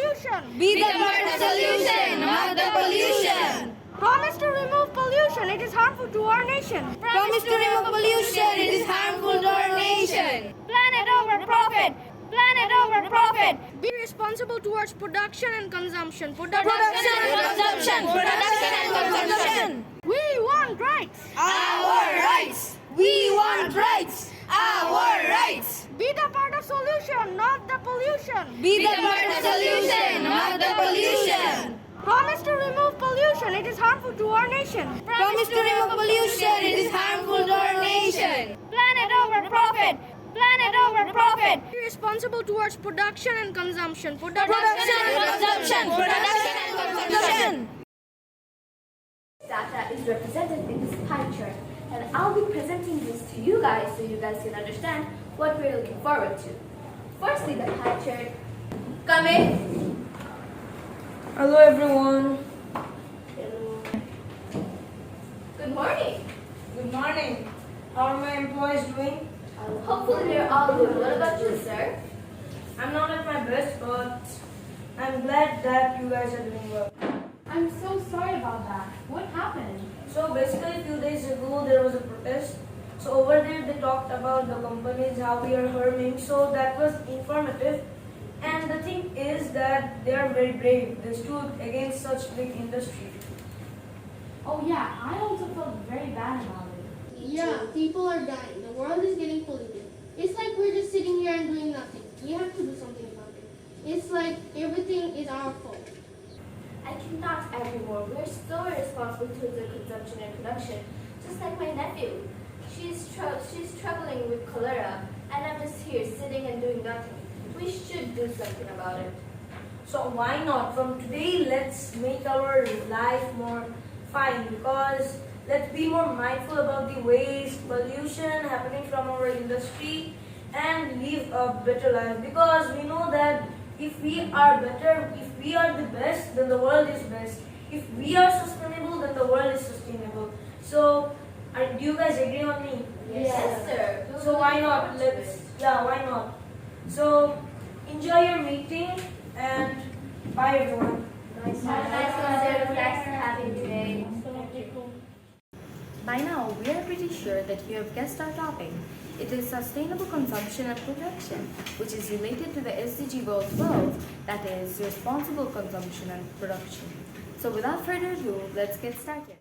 pollution. Be the part of solution, not the pollution. Promise to remove pollution. It is harmful to our nation. Promise to remove pollution, it is harmful to our nation. Planet over profit. Planet over profit. Be responsible towards production and consumption. Production and consumption, production and consumption. We want rights. Our rights. We want rights. Our rights. Be the part of solution, not the pollution. Be the part of solution, not the pollution. Promise to remove pollution. It is harmful to our nation. Promise to remove pollution, it is harmful to our nation. Planet over profit. Planet over profit. Be responsible towards production and consumption. Production and consumption, production and consumption. Data is represented in this pie chart, and I'll be presenting this to you guys so you guys can understand what we're looking forward to. Firstly, the pie chart. Come in. Hello everyone. Hello. Good morning. Good morning. How are my employees doing? Hopefully they're all good. What about you, sir? I'm not at my best, but I'm glad that you guys are doing well. I'm so sorry about that. What happened? So basically a few days ago there was a protest. So over there they talked about the companies, how we are harming. So that was informative. And the thing is that they are very brave. They stood against such big industry. Oh yeah, I also felt very bad about it. Yeah, people are dying. The world is getting polluted. It's like we're just sitting here and doing nothing. We have to do something about it. It's like everything is our fault. I cannot agree more. We're so irresponsible towards the consumption and production. Just like my nephew. She's struggling with cholera, and I'm just here sitting and doing nothing. We should do something about it. So why not? From today, let's make our life more fine, because let's be more mindful about the waste, pollution happening from our industry, and live a better life. Because we know that if we are better, if we are the best, then the world is best. If we are sustainable, then the world is sustainable. So, do you guys agree on me? Yes, sir. So why not? Why not? So enjoy your meeting and bye everyone. Nice sir. Thanks for having me today. By now, we are pretty sure that you have guessed our topic. It is sustainable consumption and production, which is related to the SDG Goal 12, that is responsible consumption and production. So without further ado, let's get started.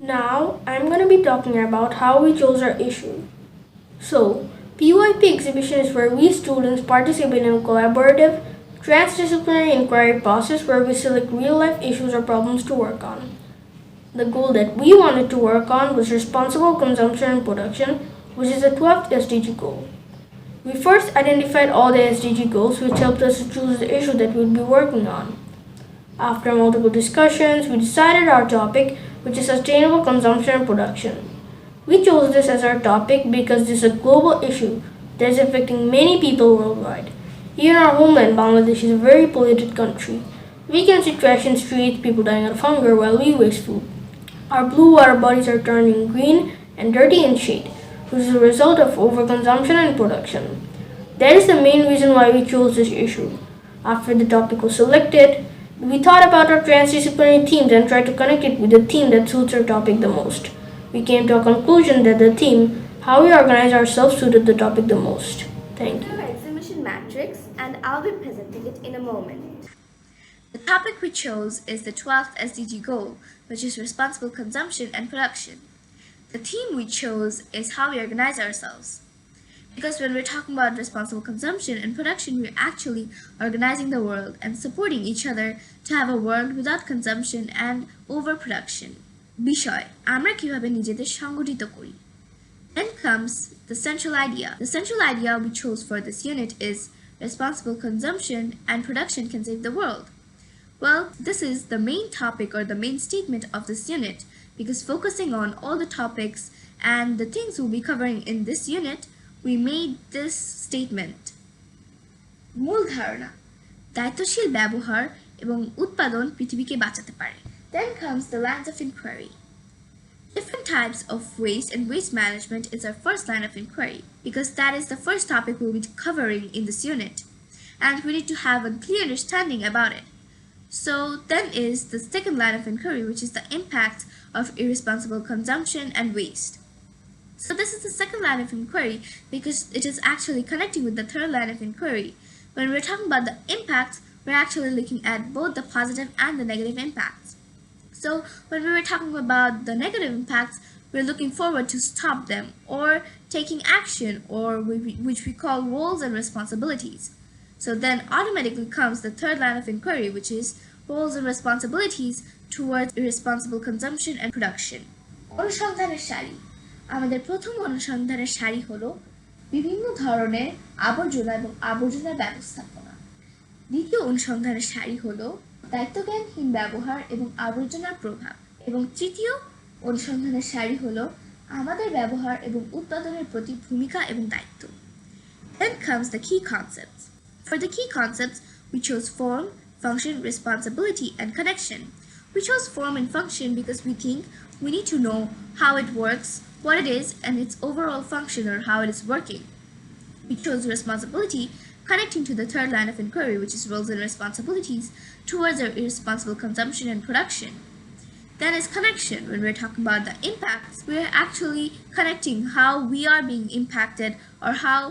Now, I'm going to be talking about how we chose our issue. So, PYP exhibition is where we students participate in a collaborative, transdisciplinary inquiry process where we select real-life issues or problems to work on. The goal that we wanted to work on was responsible consumption and production, which is the 12th SDG goal. We first identified all the SDG goals, which helped us to choose the issue that we would be working on. After multiple discussions, we decided our topic, which is sustainable consumption and production. We chose this as our topic because this is a global issue that is affecting many people worldwide. Here in our homeland, Bangladesh is a very polluted country. We can see trash in streets, people dying of hunger while we waste food. Our blue water bodies are turning green and dirty in shade, which is a result of overconsumption and production. That is the main reason why we chose this issue. After the topic was selected, we thought about our transdisciplinary themes and tried to connect it with the theme that suits our topic the most. We came to a conclusion that the theme, how we organize ourselves, suited the topic the most. Thank you. Our exhibition matrix, and I'll be presenting it in a moment. The topic we chose is the 12th SDG goal, which is responsible consumption and production. The theme we chose is how we organize ourselves. Because when we're talking about responsible consumption and production, we're actually organizing the world and supporting each other to have a world without consumption and overproduction. বিষয় আমরা কিভাবে নিজেদের সংগঠিত করি. Then comes the central idea. The central idea we chose for this unit is responsible consumption and production can save the world. Well, this is the main topic or the main statement of this unit because focusing on all the topics and the things we'll be covering in this unit, we made this statement. মূল ধারণা দায়িত্বশীল ব্যবহার এবং উৎপাদন পৃথিবীকে বাঁচাতে পারে. Then comes the lines of inquiry. Different types of waste and waste management is our first line of inquiry because that is the first topic we'll be covering in this unit and we need to have a clear understanding about it. So then is the second line of inquiry, which is the impact of irresponsible consumption and waste. So this is the second line of inquiry because it is actually connecting with the third line of inquiry. When we're talking about the impacts, we're actually looking at both the positive and the negative impacts. So when we were talking about the negative impacts, we're looking forward to stop them or taking action or which we call roles and responsibilities. So then automatically comes the third line of inquiry, which is roles and responsibilities towards irresponsible consumption and production. অনুসন্ধানের সারি আমাদের প্রথম অনুসন্ধানের সারি হলো বিভিন্ন ধরনের আবর্জনা এবং আবর্জনার ব্যবস্থাপনা। দ্বিতীয় অনুসন্ধানের সারি হলো দায়িত্বজ্ঞানহীন ব্যবহার এবং আবর্জনার প্রভাব এবং তৃতীয় অনুসন্ধানের সারি হলো আমাদের ব্যবহার এবং উৎপাদনের প্রতি ভূমিকা এবং দায়িত্ব। Then comes the key concepts. For the key concepts, we chose form, function, responsibility, and connection. We chose form and function because we think we need to know how it works, what it is, and its overall function or how it is working. We chose responsibility, connecting to the third line of inquiry, which is roles and responsibilities towards our irresponsible consumption and production. Then is connection. When we're talking about the impacts, we're actually connecting how we are being impacted or how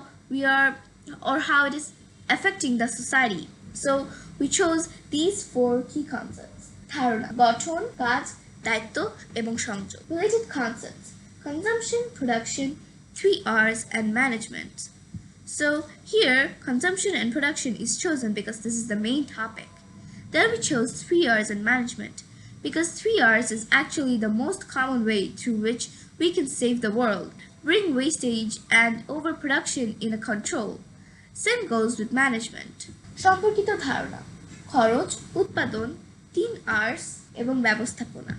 it is affecting the society. So we chose these four key concepts. ধারণা, গঠন, কাজ, দায়িত্ব এবং সংযোগ. Related concepts: consumption, production, 3 R's, and management. So here, consumption and production is chosen because this is the main topic. Then we chose 3 R's and management because 3 R's is actually the most common way through which we can save the world, bring wastage and overproduction in a control. Same goes with management. সম্পর্কিত ধারণা, খরচ, উৎপাদন, 3 R's এবং ব্যবস্থাপনা.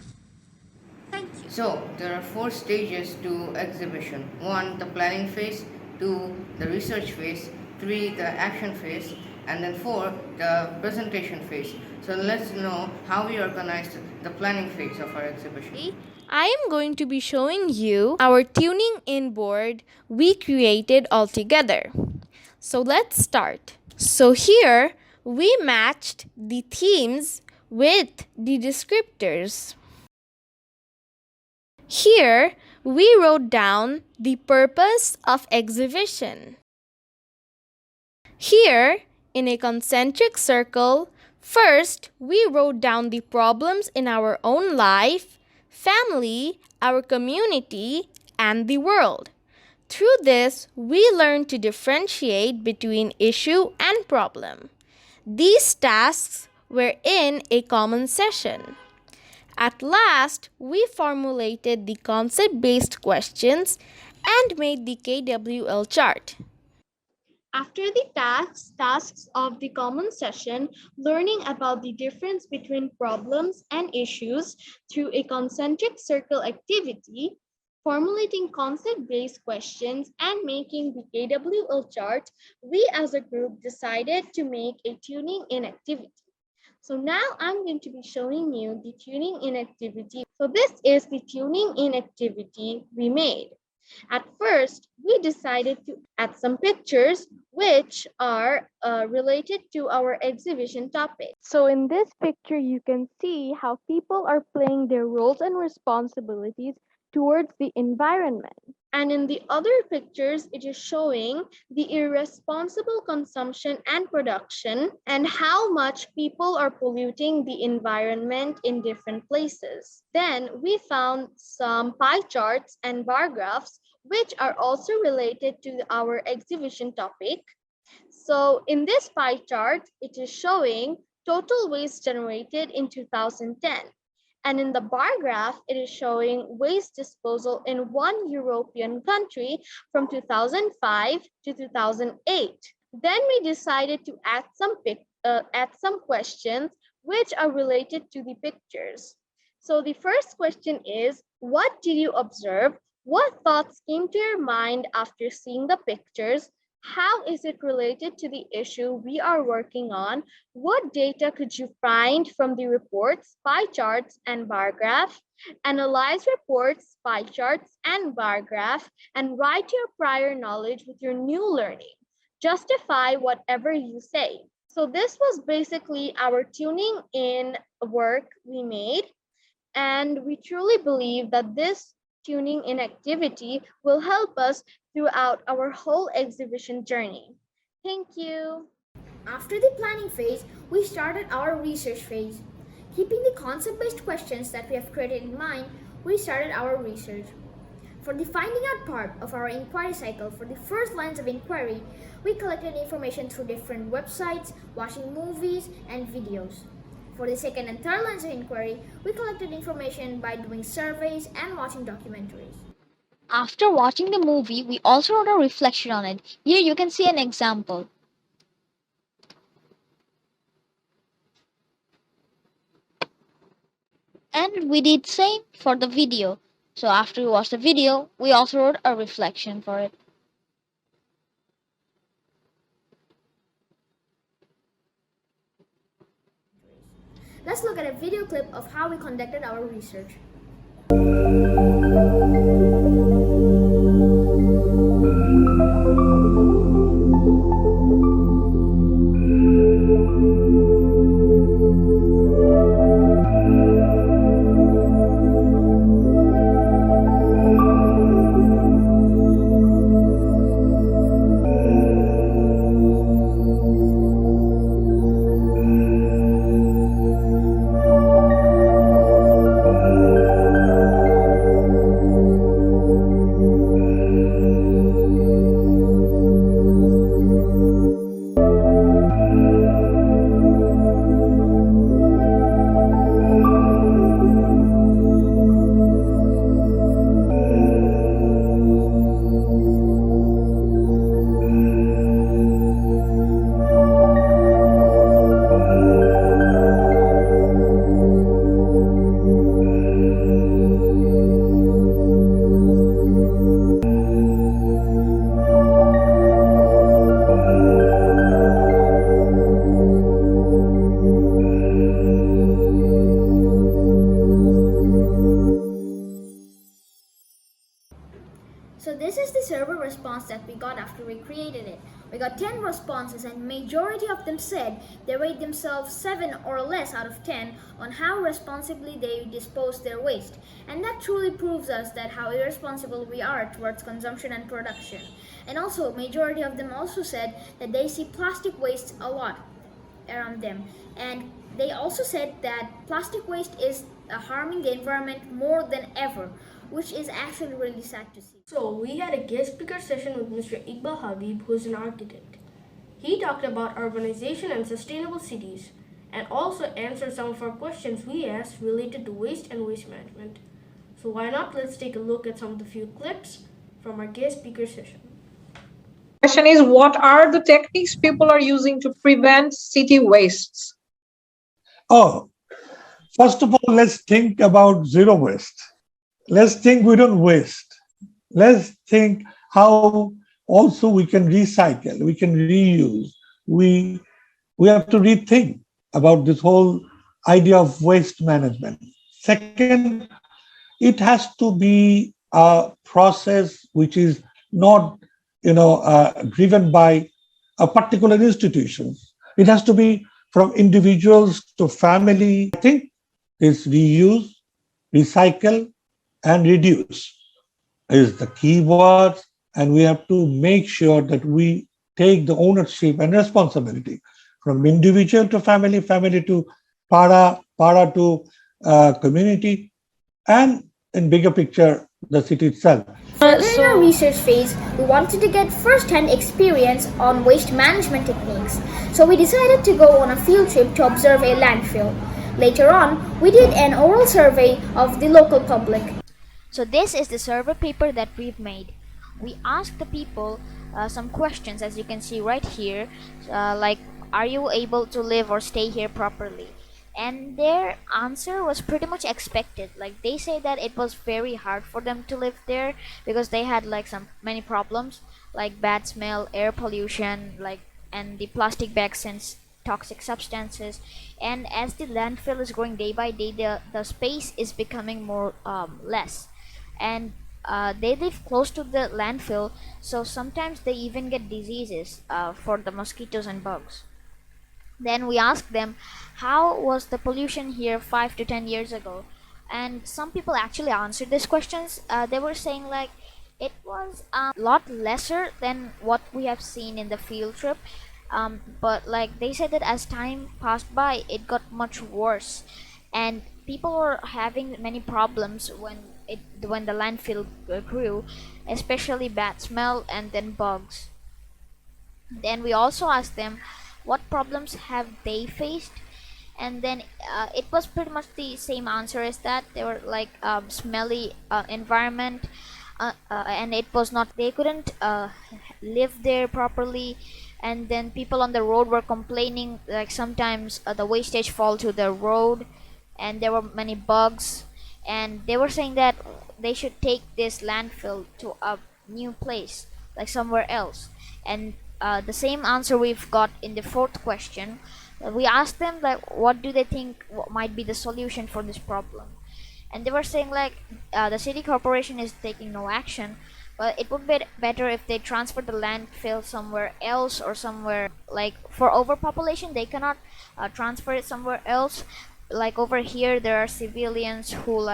Thank you. So, there are 4 stages to exhibition. 1, the planning phase. 2, the research phase. 3, the action phase. And then 4, the presentation phase. So, let's know how we organized the planning phase of our exhibition. I am going to be showing you our tuning in board we created all together. So let's start. So here we matched the themes with the descriptors. Here we wrote down the purpose of exhibition. Here in a concentric circle, first we wrote down the problems in our own life, family, our community, and the world. Through this, we learned to differentiate between issue and problem. These tasks were in a common session. At last, we formulated the concept-based questions and made the KWL chart. After the tasks of the common session, learning about the difference between problems and issues through a concentric circle activity, formulating concept-based questions, and making the KWL chart, we as a group decided to make a tuning in activity. So now I'm going to be showing you the tuning in activity. So this is the tuning in activity we made. At first, we decided to add some pictures which are related to our exhibition topic. So, in this picture, you can see how people are playing their roles and responsibilities towards the environment. And in the other pictures, it is showing the irresponsible consumption and production and how much people are polluting the environment in different places. Then we found some pie charts and bar graphs which are also related to our exhibition topic. So in this pie chart, it is showing total waste generated in 2010. And in the bar graph, it is showing waste disposal in one European country from 2005 to 2008. Then we decided to add some questions which are related to the pictures. So the first question is, what did you observe? What thoughts came to your mind after seeing the pictures? How is it related to the issue we are working on? What data could you find from the reports, pie charts, and bar graph? Analyze reports, pie charts, and bar graph, and write your prior knowledge with your new learning. Justify whatever you say. So this was basically our tuning in work we made, and we truly believe that this tuning in activity will help us throughout our whole exhibition journey. Thank you. After the planning phase, we started our research phase. Keeping the concept-based questions that we have created in mind, we started our research. For the finding out part of our inquiry cycle, for the first lines of inquiry, we collected information through different websites, watching movies and videos. For the second and third lines of inquiry, we collected information by doing surveys and watching documentaries. After watching the movie, we also wrote a reflection on it. Here you can see an example. And we did same for the video. So after we watched the video, we also wrote a reflection for it. Let's look at a video clip of how we conducted our research. So this is the server response that we got after we created it. We got 10 responses and majority of them said they rate themselves 7 or less out of 10 on how responsibly they dispose their waste. And that truly proves us that how irresponsible we are towards consumption and production. And also majority of them also said that they see plastic waste a lot around them. And they also said that plastic waste is harming the environment more than ever, which is actually really sad to see. So we had a guest speaker session with Mr. Iqbal Habib, who is an architect. He talked about urbanization and sustainable cities, and also answered some of our questions we asked related to waste and waste management. So why not, let's take a look at some of the few clips from our guest speaker session. Question is, what are the techniques people are using to prevent city wastes? Oh, first of all, let's think about zero waste. Let's think we don't waste. Let's think how also we can recycle, we can reuse. We have to rethink about this whole idea of waste management. Second, it has to be a process which is not, driven by a particular institutions. It has to be from individuals to family. I think is reuse, recycle, and reduce is the key words, and we have to make sure that we take the ownership and responsibility from individual to family, family to para to community, and in bigger picture, the city itself. Further in our research phase, we wanted to get first-hand experience on waste management techniques, so we decided to go on a field trip to observe a landfill. Later on, we did an oral survey of the local public. So this is the survey paper that we've made. We asked the people some questions, as you can see right here, like, are you able to live or stay here properly? And their answer was pretty much expected. Like, they say that it was very hard for them to live there because they had like many problems, like bad smell, air pollution, and the plastic bags and toxic substances. And as the landfill is growing day by day, the space is becoming more less, and they live close to the landfill, so sometimes they even get diseases for the mosquitoes and bugs. Then we asked them how was the pollution here 5 to 10 years ago, and some people actually answered these questions. They were saying like it was a lot lesser than what we have seen in the field trip, but like they said that as time passed by, it got much worse, and people were having many problems when the landfill grew, especially bad smell and then bugs. Then we also asked them what problems have they faced, and then it was pretty much the same answer as that. They were like smelly environment, and it was not, they couldn't live there properly, and then people on the road were complaining like sometimes the wastage fall to the road, and there were many bugs, and they were saying that they should take this landfill to a new place, like somewhere else. And the same answer we've got in the fourth question. We asked them like what do they think what might be the solution for this problem, and they were saying like the city corporation is taking no action, but it would be better if they transfer the landfill somewhere else, or somewhere like for overpopulation they cannot transfer it somewhere else. Like over here there are civilians who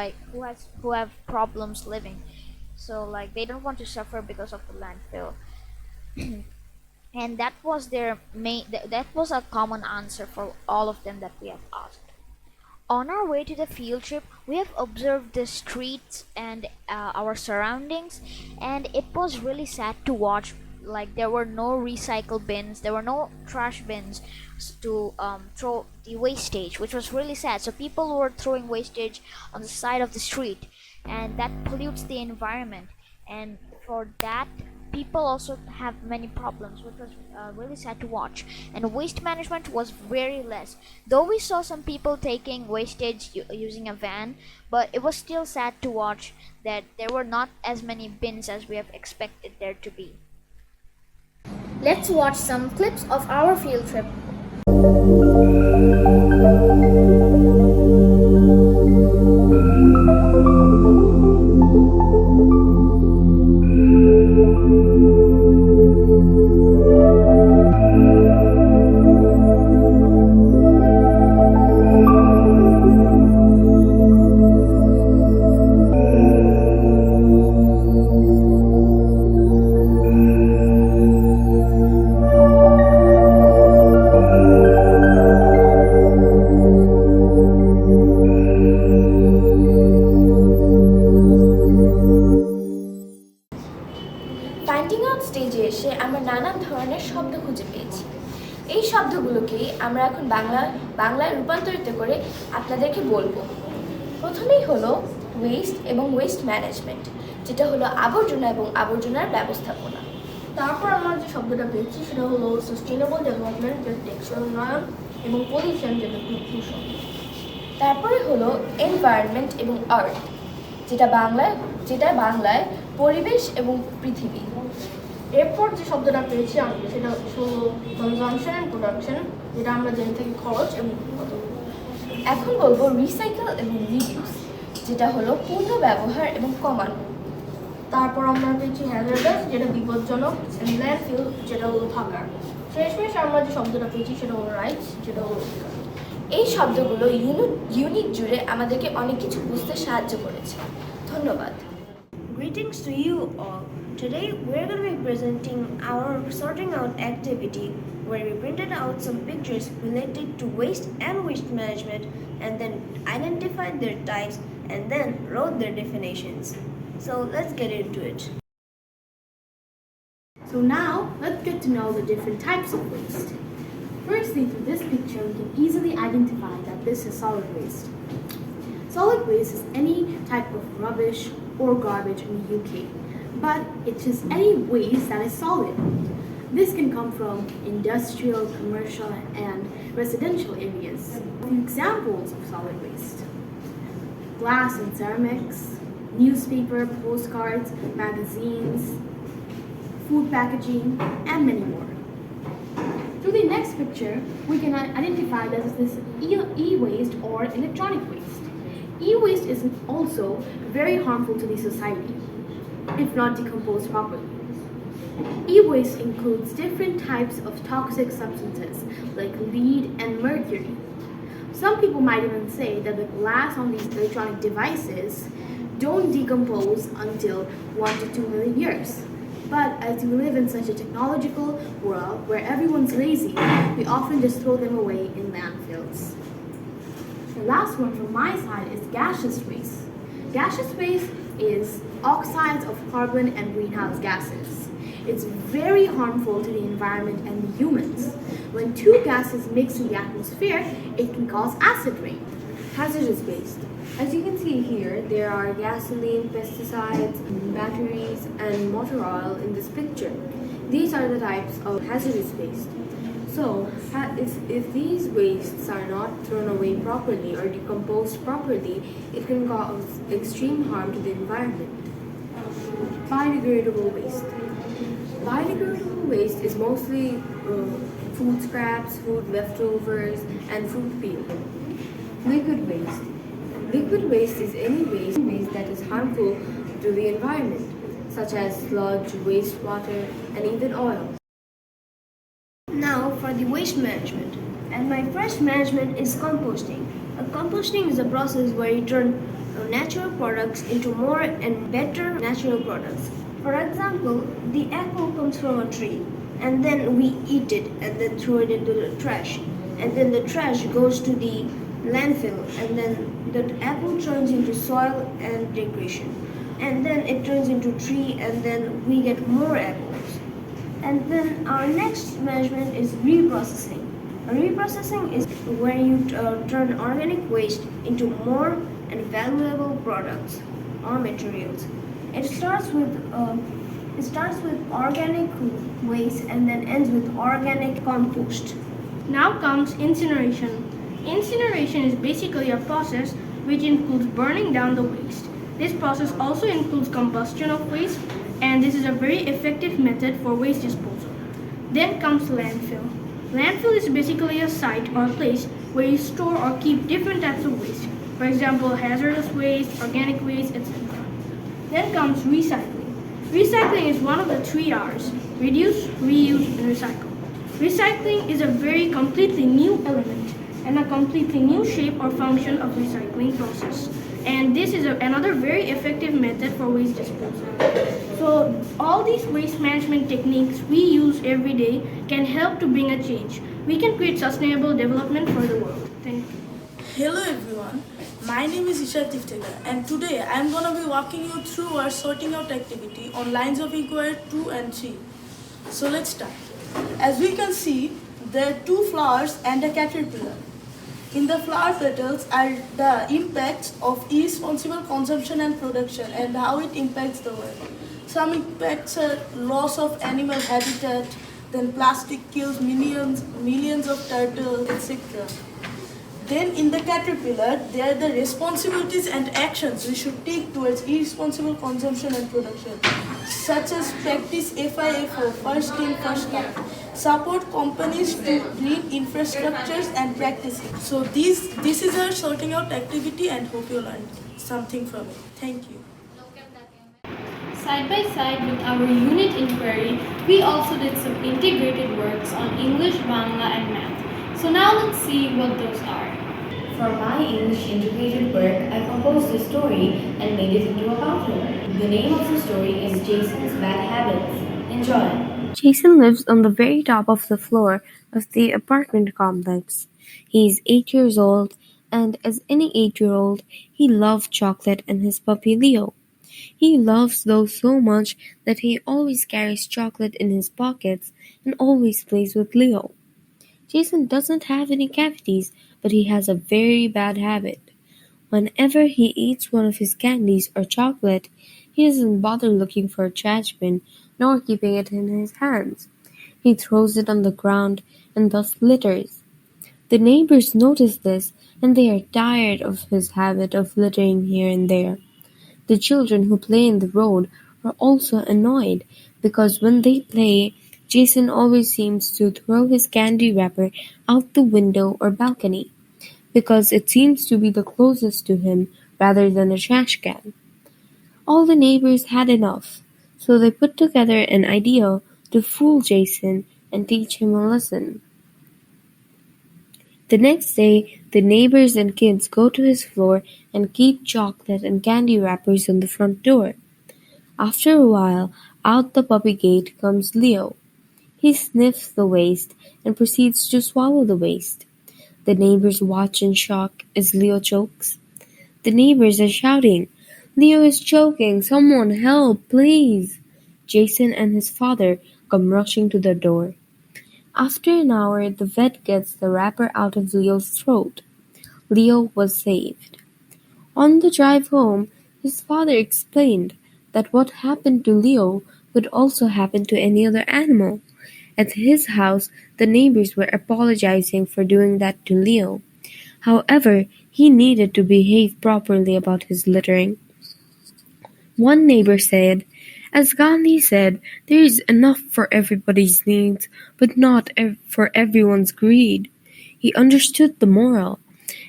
have problems living, so like they don't want to suffer because of the landfill. And that was their that was a common answer for all of them that we have asked. On our way to the field trip, we have observed the streets and our surroundings, and it was really sad to watch. Like there were no recycle bins, there were no trash bins to throw the wastage, which was really sad. So people were throwing wastage on the side of the street, and that pollutes the environment. And for that, people also have many problems, which was really sad to watch. And waste management was very less, though we saw some people taking wastage using a van, but it was still sad to watch that there were not as many bins as we have expected there to be. Let's watch some clips of our field trip. Finding out স্টেজে এসে আমরা নানান ধরনের শব্দ খুঁজে পেয়েছি। এই শব্দগুলোকেই আমরা এখন বাংলায় রূপান্তরিত করে আপনাদেরকে বলবো। প্রথমেই হলো ওয়েস্ট এবং ওয়েস্ট ম্যানেজমেন্ট, যেটা হলো আবর্জনা এবং আবর্জনার ব্যবস্থাপনা। তারপর আমরা যে শব্দটা পেয়েছি সেটা হলো সাস্টেইনেবল ডেভেলপমেন্ট, যেটা টেকসই উন্নয়ন, এবং পলিউশন, যেটা দূষণ। তারপরে হলো এনভায়রনমেন্ট এবং আর্থ, যেটা বাংলায় পরিবেশ এবং পৃথিবী। এরপর যে শব্দটা পেয়েছি আমরা সেটা হলো কনজাম্পশন অ্যান্ড প্রোডাকশন, যেটা আমরা জেনে থাকি খরচ এবং উৎপাদন। এখন বলবো রিসাইকেল এবং রিডিউস, যেটা হলো পুনর্ব্যবহার এবং কমানো। তারপর আমরা পেয়েছি হ্যাজার্ডাস যেটা বিপজ্জনক, and ল্যান্ডফিল যেটা হলো থাকার। শেষমেশ আমরা যে শব্দটা পেয়েছি সেটা হলো রাইটস যেটা হলো অধিকার। এই শব্দগুলো ইউনিট জুড়ে আমাদেরকে অনেক কিছু বুঝতে সাহায্য করেছে। ধন্যবাদ। Greetings to you all. Today we're going to be presenting our sorting out activity where we printed out some pictures related to waste and waste management and then identified their types and then wrote their definitions. So let's get into it. So now let's get to know the different types of waste. Firstly, through this picture we can easily identify that this is solid waste. Solid waste is any type of rubbish or garbage in the UK, but it's just any waste that is solid. This can come from industrial, commercial, and residential areas. Examples of solid waste: glass and ceramics, newspaper, postcards, magazines, food packaging, and many more. Through the next picture, we can identify that this is e-waste or electronic waste. E-waste is also very harmful to the society if not decomposed properly. E-waste includes different types of toxic substances like lead and mercury. Some people might even say that the glass on these electronic devices don't decompose until 1 to 2 million years. But as we live in such a technological world where everyone's lazy, we often just throw them away in landfills. The last one from my side is gaseous waste. Gaseous waste is oxides of carbon and greenhouse gases. It's very harmful to the environment and the humans. When two gases mix in the atmosphere, it can cause acid rain. Hazardous waste. As you can see here, there are gasoline, pesticides, batteries, and motor oil in this picture. These are the types of hazardous waste. So, if these wastes are not thrown away properly or decomposed properly, it can cause extreme harm to the environment. Biodegradable waste. Biodegradable waste is mostly food scraps, food leftovers, and fruit peel. Liquid waste. Liquid waste is any waste that is harmful to the environment, such as sludge, wastewater, and even oil. Now for the waste management. And my first management is composting. Composting is a process where you turn natural products into more and better natural products. For example, the apple comes from a tree and then we eat it and then throw it into the trash. And then the trash goes to the landfill and then the apple turns into soil and degradation. And then it turns into tree and then we get more apples. And then our next management is reprocessing. Reprocessing is where you turn organic waste into more and valuable products or materials. It starts with organic waste and then ends with organic compost. Now comes incineration. Incineration is basically a process which includes burning down the waste. This process also includes combustion of waste, and this is a very effective method for waste disposal. Then comes landfill. Landfill is basically a site or a place where you store or keep different types of waste. For example, hazardous waste, organic waste, etc. Then comes recycling. Recycling is one of the 3 R's: reduce, reuse, and recycle. Recycling is a very completely new element and a completely new shape or function of recycling process. And this is another very effective method for waste disposal. So all these waste management techniques we use every day can help to bring a change. We can create sustainable development for the world. Thank you. Hello everyone, my name is Isha Tiftegar and today I am going to be walking you through our sorting out activity on lines of inquiry 2 and 3. So let's start. As we can see, there are 2 flowers and a caterpillar. In the flower petals are the impacts of irresponsible consumption and production and how it impacts the world. Some impacts are loss of animal habitat, then plastic kills millions of turtles, etc. Then in the caterpillar, there are the responsibilities and actions we should take towards irresponsible consumption and production, such as practice FIFO, first in, first out, support companies to green infrastructures and practices. So this is our sorting out activity and hope you learned something from it. Thank you. Side by side with our unit inquiry, we also did some integrated works on English, Bangla, and Math. So now let's see what those are. For my English integrated work, I composed a story and made it into a cartoon. The name of the story is Jason's Bad Habits. Enjoy! Jason lives on the very top of the floor of the apartment complex. He is 8 years old, and as any 8-year-old, he loves chocolate and his puppy Leo. He loves those so much that he always carries chocolate in his pockets and always plays with Leo. Jason doesn't have any cavities, but he has a very bad habit. Whenever he eats one of his candies or chocolate, he doesn't bother looking for a trash bin nor keeping it in his hands. He throws it on the ground and thus litters. The neighbors notice this and they are tired of his habit of littering here and there. The children who play in the road are also annoyed because when they play, Jason always seems to throw his candy wrapper out the window or balcony because it seems to be the closest to him rather than a trash can. All the neighbors had enough, so they put together an idea to fool Jason and teach him a lesson. The next day, the neighbors and kids go to his floor and keep chocolate and candy wrappers on the front door. After a while, out the puppy gate comes Leo. He sniffs the waste and proceeds to swallow the waste. The neighbors watch in shock as Leo chokes. The neighbors are shouting, "Leo is choking! Someone help, please!" Jason and his father come rushing to the door. After an hour, the vet gets the wrapper out of Leo's throat. Leo was saved. On the drive home, his father explained that what happened to Leo could also happen to any other animal. At his house, the neighbors were apologizing for doing that to Leo. However, he needed to behave properly about his littering. One neighbor said, "As Gandhi said, there is enough for everybody's needs, but not for everyone's greed." He understood the moral,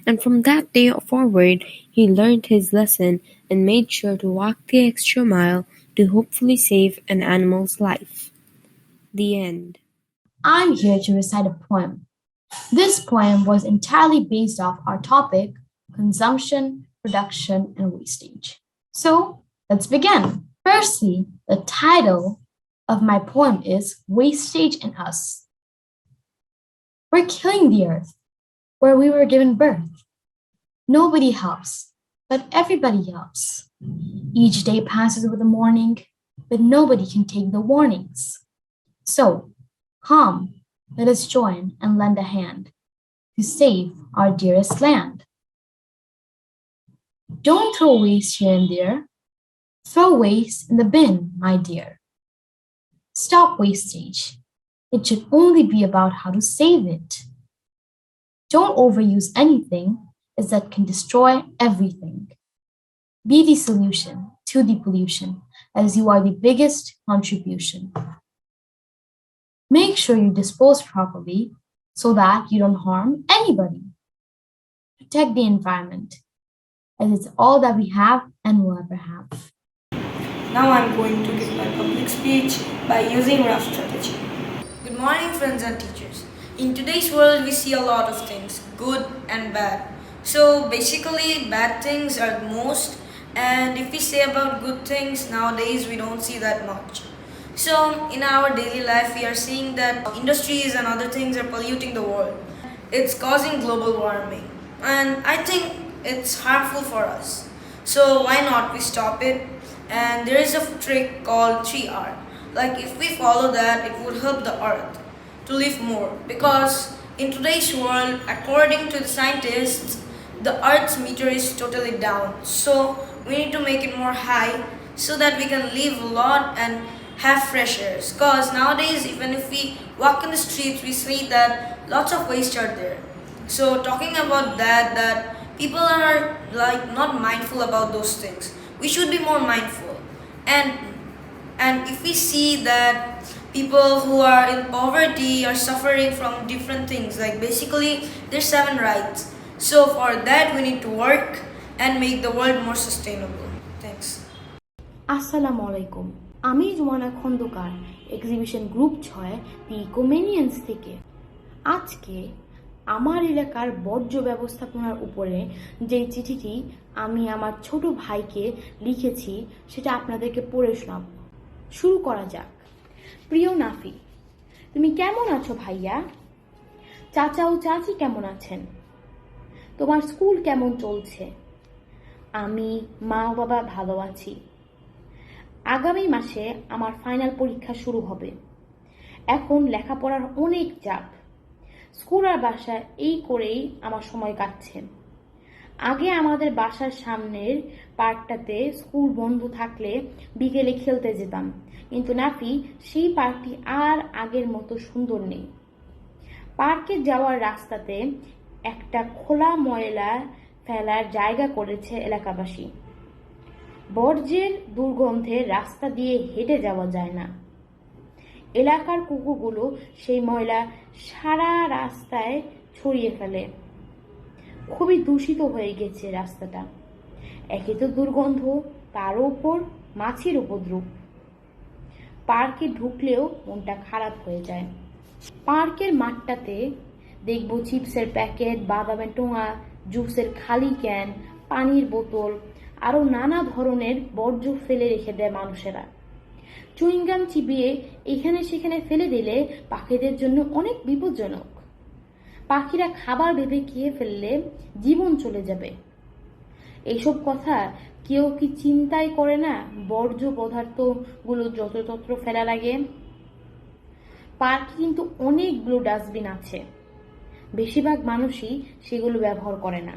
and from that day forward, he learned his lesson and made sure to walk the extra mile to hopefully save an animal's life. The end. I'm here to recite a poem. This poem was entirely based off our topic, consumption, production, and wastage. So, let's begin. Firstly, the title of my poem is Wastage in Us. We're killing the earth where we were given birth. Nobody helps, but everybody helps. Each day passes with a morning, but nobody can take the warnings. So, come, let us join and lend a hand to save our dearest land. Don't throw waste here and there. Throw waste in the bin, my dear. Stop wastage. It should only be about how to save it. Don't overuse anything, as that can destroy everything. Be the solution to the pollution, as you are the biggest contribution. Make sure you dispose properly so that you don't harm anybody. Protect the environment, as it's all that we have and will ever have. Now I'm going to give my public speech by using rough strategy. Good morning, friends and teachers. In today's world, we see a lot of things, good and bad. So basically, bad things are the most, and if we say about good things, nowadays we don't see that much. So in our daily life, we are seeing that industries and other things are polluting the world. It's causing global warming, and I think it's harmful for us. So why not we stop it? And there is a trick called 3R. Like if we follow that, it would help the earth to live more. Because in today's world, according to the scientists, the earth's meter is totally down. So we need to make it more high so that we can live a lot and have fresh air. Because nowadays, even if we walk in the streets, we see that lots of waste are there. So talking about that people are like not mindful about those things. We should be more mindful. And if we see that people who are in poverty are suffering from different things, like basically there's 7 rights. So for that we need to work and make the world more sustainable. Thanks. আসসালামু আলাইকুম। আমি Jumana Khandakar, exhibition group 6 দি ইকোমেনিয়ান্স থেকে। আজকে আমার এলাকার বর্জ্য ব্যবস্থাপনার উপরে যে চিঠিটি আমি আমার ছোট ভাইকে লিখেছি সেটা আপনাদেরকে পড়ে শোনাব। শুরু করা যাক। প্রিয় নাফি, তুমি কেমন আছো ভাইয়া? চাচা ও চাচি কেমন আছেন? তোমার স্কুল কেমন চলছে? আমি, মা ও বাবা ভালো আছি। আগামী মাসে আমার ফাইনাল পরীক্ষা শুরু হবে। এখন লেখাপড়ার অনেক চাপ। স্কুল আর বাসা এই করেই আমার সময় কাটছে। আগে আমাদের বাসার সামনের পার্কটাতে স্কুল বন্ধ থাকলে বিকেলে খেলতে যেতাম, কিন্তু নাফি সেই পার্কটি আর আগের মতো সুন্দর নেই। পার্কে যাওয়ার রাস্তাতে একটা খোলা ময়লা ফেলার জায়গা করেছে এলাকাবাসী। বর্জ্যের দুর্গন্ধে রাস্তা দিয়ে হেঁটে যাওয়া যায় না। এলাকার কুকুরগুলো সেই ময়লা সারা রাস্তায় ছড়িয়ে ফেলে। খুবই দূষিত হয়ে গেছে রাস্তাটা। একে তো দুর্গন্ধ, তার উপর মাছির উপদ্রব। পার্কে ঢুকলেও মনটা খারাপ হয়ে যায়। পার্কের মাঠটাতে দেখব চিপসের প্যাকেট, বাদামের টোঙা, জুসের খালি ক্যান, পানির বোতল আরো নানা ধরনের বর্জ্য ফেলে রেখে দেয় মানুষেরা। চুইংগাম চিবিয়ে এখানে সেখানে ফেলে দিলে পাখিদের জন্য অনেক বিপজ্জনক। পাখিরা খাবার ভেবে খেয়ে ফেললে জীবন চলে যাবে। এইসব কথা কেউ কি চিন্তাই করে না বর্জ্য পদার্থগুলো যত্রতত্র ফেলা লাগে? পার্কে কিন্তু অনেকগুলো ডাস্টবিন আছে, বেশিরভাগ মানুষই সেগুলো ব্যবহার করে না।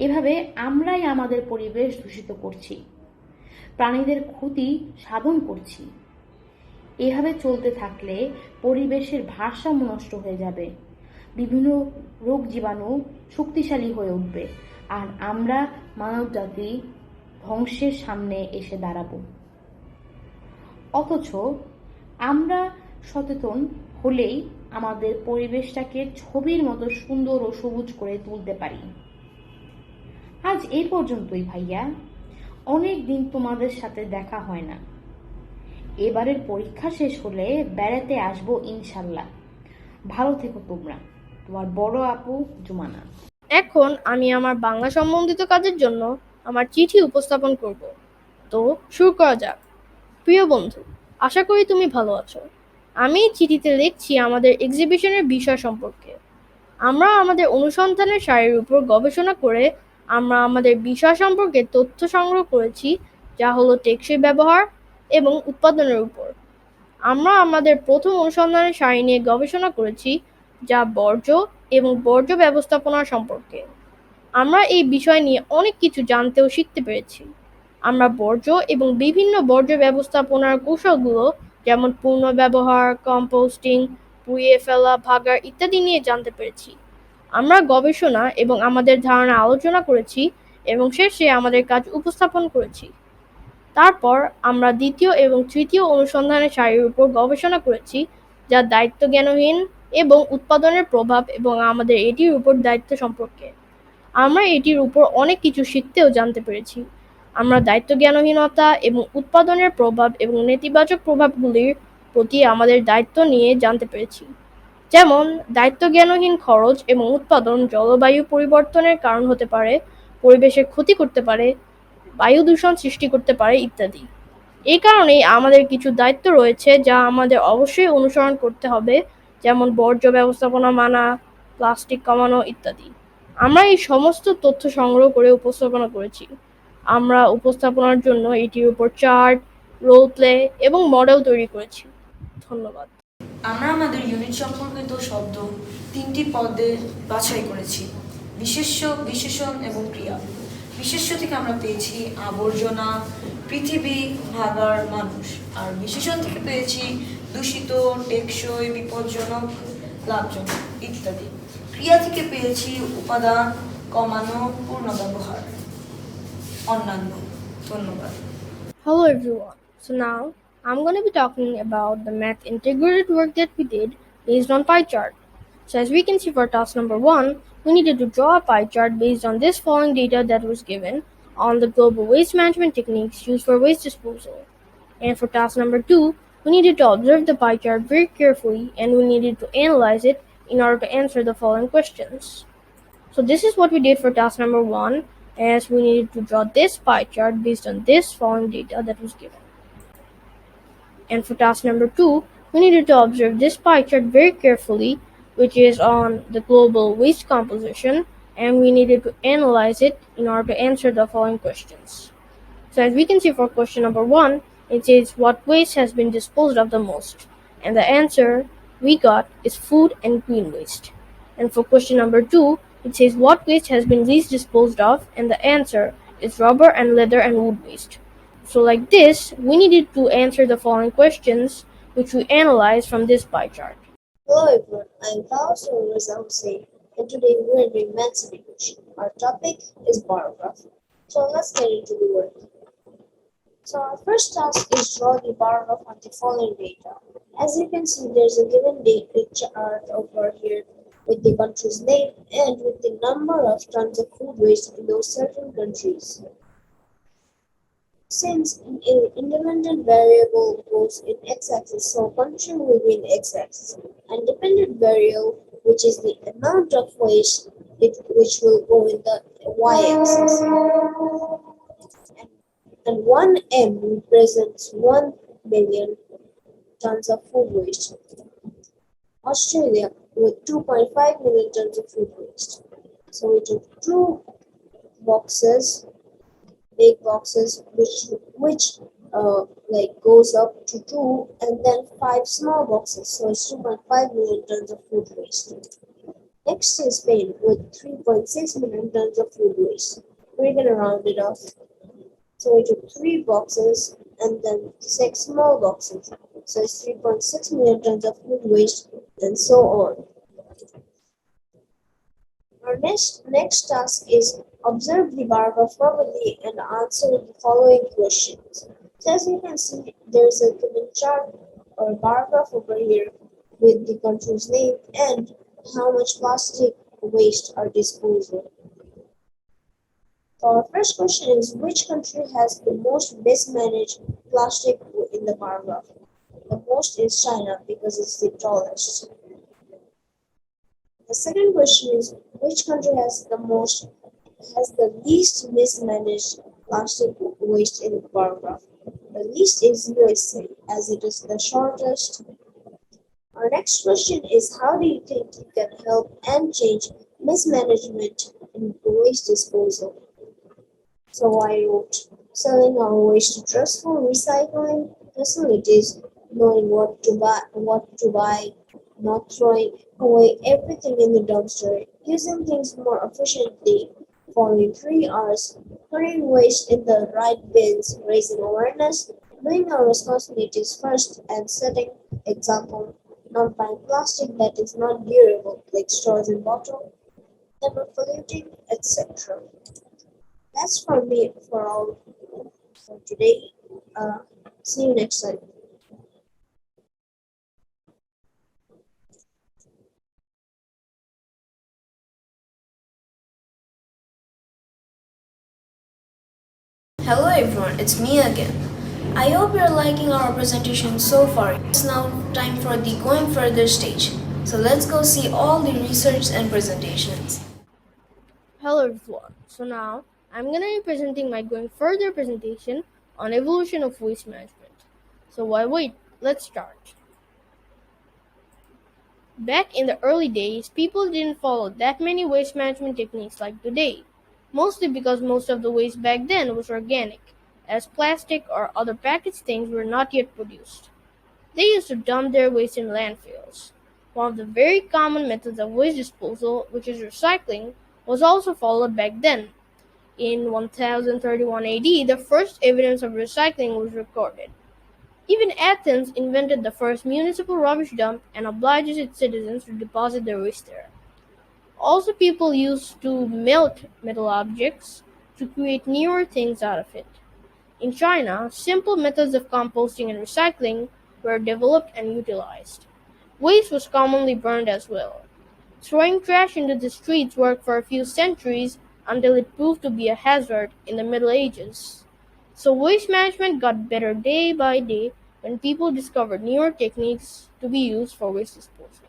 এভাবে আমরাই আমাদের পরিবেশ দূষিত করছি, প্রাণীদের ক্ষতি সাধন করছি। এভাবে চলতে থাকলে পরিবেশের ভারসাম্য নষ্ট হয়ে যাবে, বিভিন্ন রোগ জীবাণু শক্তিশালী হয়ে উঠবে, আর আমরা মানবজাতি ধ্বংসের সামনে এসে দাঁড়াবো। অথচ আমরা সচেতন হলেই আমাদের পরিবেশটাকে ছবির মতো সুন্দর ও সবুজ করে তুলতে পারি। আজ এই পর্যন্তই ভাইয়া। অনেক দিন তোমাদের সাথে দেখা হয় না। এবারের পরীক্ষা শেষ হলে বেড়াতে আসবো ইনশাল্লাহ। ভালো থেকো তোমরা। তোমার বড় আপু জুমানা। এখন আমি আমার বাংলা সম্বন্ধিত কাজের জন্য আমার চিঠি উপস্থাপন করব। তো শুরু করা যাক। প্রিয় বন্ধু, আশা করি তুমি ভালো আছো। আমি চিঠিতে লিখছি আমাদের এক্সিবিশনের বিষয় সম্পর্কে। আমরা আমাদের অনুসন্ধানের সারির উপর গবেষণা করে আমরা আমাদের বিষয় সম্পর্কে তথ্য সংগ্রহ করেছি, যা হলো টেকসই ব্যবহার এবং উৎপাদনের উপর। আমরা আমাদের প্রথম অনুসন্ধানের সারি নিয়ে গবেষণা করেছি, যা বর্জ্য এবং বর্জ্য ব্যবস্থাপনা সম্পর্কে। আমরা এই বিষয় নিয়ে অনেক কিছু জানতে ও শিখতে পেরেছি। আমরা বর্জ্য এবং বিভিন্ন বর্জ্য ব্যবস্থাপনার কৌশলগুলো যেমন পুনর্ব্যবহার, কম্পোস্টিং, পুড়িয়ে ফেলা, ভাগাড় ইত্যাদি নিয়ে জানতে পেরেছি। আমরা গবেষণা এবং আমাদের ধারণা আলোচনা করেছি এবং শেষে আমাদের কাজ উপস্থাপন করেছি। তারপর আমরা দ্বিতীয় এবং তৃতীয় অনুসন্ধানের সারির উপর গবেষণা করেছি, যা দায়িত্বজ্ঞানহীন এবং উৎপাদনের প্রভাব এবং আমাদের এটির উপর দায়িত্ব সম্পর্কে। আমরা এটির উপর অনেক কিছু শিখতে ও জানতে পেরেছি। আমরা দায়িত্বজ্ঞানহীনতা এবং উৎপাদনের প্রভাব এবং নেতিবাচক প্রভাবগুলির প্রতি আমাদের দায়িত্ব নিয়ে জানতে পেরেছি। যেমন দায়িত্বজ্ঞানহীন খরচ এবং উৎপাদন জলবায়ু পরিবর্তনের কারণ হতে পারে, পরিবেশের ক্ষতি করতে পারে, বায়ু দূষণ সৃষ্টি করতে পারে ইত্যাদি। এই কারণেই আমাদের কিছু দায়িত্ব রয়েছে যা আমাদের অবশ্যই অনুসরণ করতে হবে, যেমন বর্জ্য ব্যবস্থাপনা মানা, প্লাস্টিক কমানো ইত্যাদি। আমরা এই সমস্ত তথ্য সংগ্রহ করে উপস্থাপনা করেছি। আমরা উপস্থাপনার জন্য এটির উপর চার্ট, রোল প্লে এবং মডেল তৈরি করেছি। ধন্যবাদ। আমরা আমাদের ইউনিট সম্পর্কিত শব্দ 3টি পদে বাছাই করেছি: বিশেষ্য, বিশেষণ এবং ক্রিয়া। বিশেষ্য থেকে আমরা পেয়েছি আবর্জনা, পৃথিবী, ভাগাড়, মানুষ। আর বিশেষণ থেকে পেয়েছি দূষিত, টেকসই, বিপজ্জনক, লাভজনক ইত্যাদি। ক্রিয়া থেকে পেয়েছি উপাদান, কমানো, পুনর্ব্যবহার, অন্যান্য। ধন্যবাদ। Hello everyone. So now I'm going to be talking about the math integrated work that we did based on pie chart. So as we can see for task number 1, we needed to draw a pie chart based on this following data that was given. on the global waste management techniques used for waste disposal. And for task number 2, we needed to observe the pie chart very carefully and we needed to analyze it in order to answer the following questions. So this is what we did for task number 1, as we needed to draw this pie chart based on this following data that was given. And for task number 2, we needed to observe this pie chart very carefully, which is on the global waste composition, and we needed to analyze it in order to answer the following questions. So as we can see for question number 1, it says what waste has been disposed of the most, and the answer we got is food and green waste. And for question number 2, it says what waste has been least disposed of, and the answer is rubber and leather and wood waste. So like this, we needed to answer the following questions, which we analyzed from this pie chart. Hello everyone, I am Carlos Hussein, and today we are doing maths English. Our topic is bar graph. So let's get into the work. So our first task is draw the bar graph on the following data. As you can see, there's a given data chart over here with the country's name and with the number of tons of food waste in those certain countries. Since an independent variable goes in x-axis, so function will be in x-axis. And dependent variable, which is the amount of waste, which will go in the y-axis. And 1m represents 1 million tons of food waste. Australia with 2.5 million tons of food waste. So we took 2 boxes, big boxes, which like goes up to 2, and then 5 small boxes, so it's 2.5 million tons of food waste. Next is Spain with 3.6 million tons of food waste. We're gonna round it off. So we took 3 boxes and then 6 small boxes, so it's 3.6 million tons of food waste, and so on. Our next task is observe the bar graph properly and answer the following questions. So as you can see, there's a given chart or bar graph over here with the country's name and how much plastic waste are disposed of. So our first question is, which country has the most mismanaged plastic in the bar graph? The most is China because it's the tallest. The second question is, which country has the least mismanaged plastic waste in the bar graph? The least is USA, as it is the shortest. Our next question is, how do you think you can help and change mismanagement in waste disposal? So I wrote, selling our waste to trustful recycling facilities, knowing what to buy, not throwing away everything in the dumpster, using things more efficiently, following 3 R's, putting waste in the right bins, raising awareness, doing our responsibilities first, and setting example, not buying plastic that is not durable, like straws and bottles, never polluting, etc. That's from me for all for today. See you next time. Hello everyone, it's me again. I hope you're liking our presentation so far. It's now time for the going further stage. So let's go see all the research and presentations. Hello everyone. So now I'm going to be presenting my going further presentation on evolution of waste management. So why wait? Let's start. Back in the early days, people didn't follow that many waste management techniques like today, mostly because most of the waste back then was organic, as plastic or other packaged things were not yet produced. They used to dump their waste in landfills. One of the very common methods of waste disposal, which is recycling, was also followed back then. In 1031 AD, the first evidence of recycling was recorded. Even Athens invented the first municipal rubbish dump and obliges its citizens to deposit their waste there. Also, people used to melt metal objects to create newer things out of it. In China, simple methods of composting and recycling were developed and utilized. Waste was commonly burned as well. Throwing trash into the streets worked for a few centuries until it proved to be a hazard in the Middle Ages. So waste management got better day by day when people discovered newer techniques to be used for waste disposal.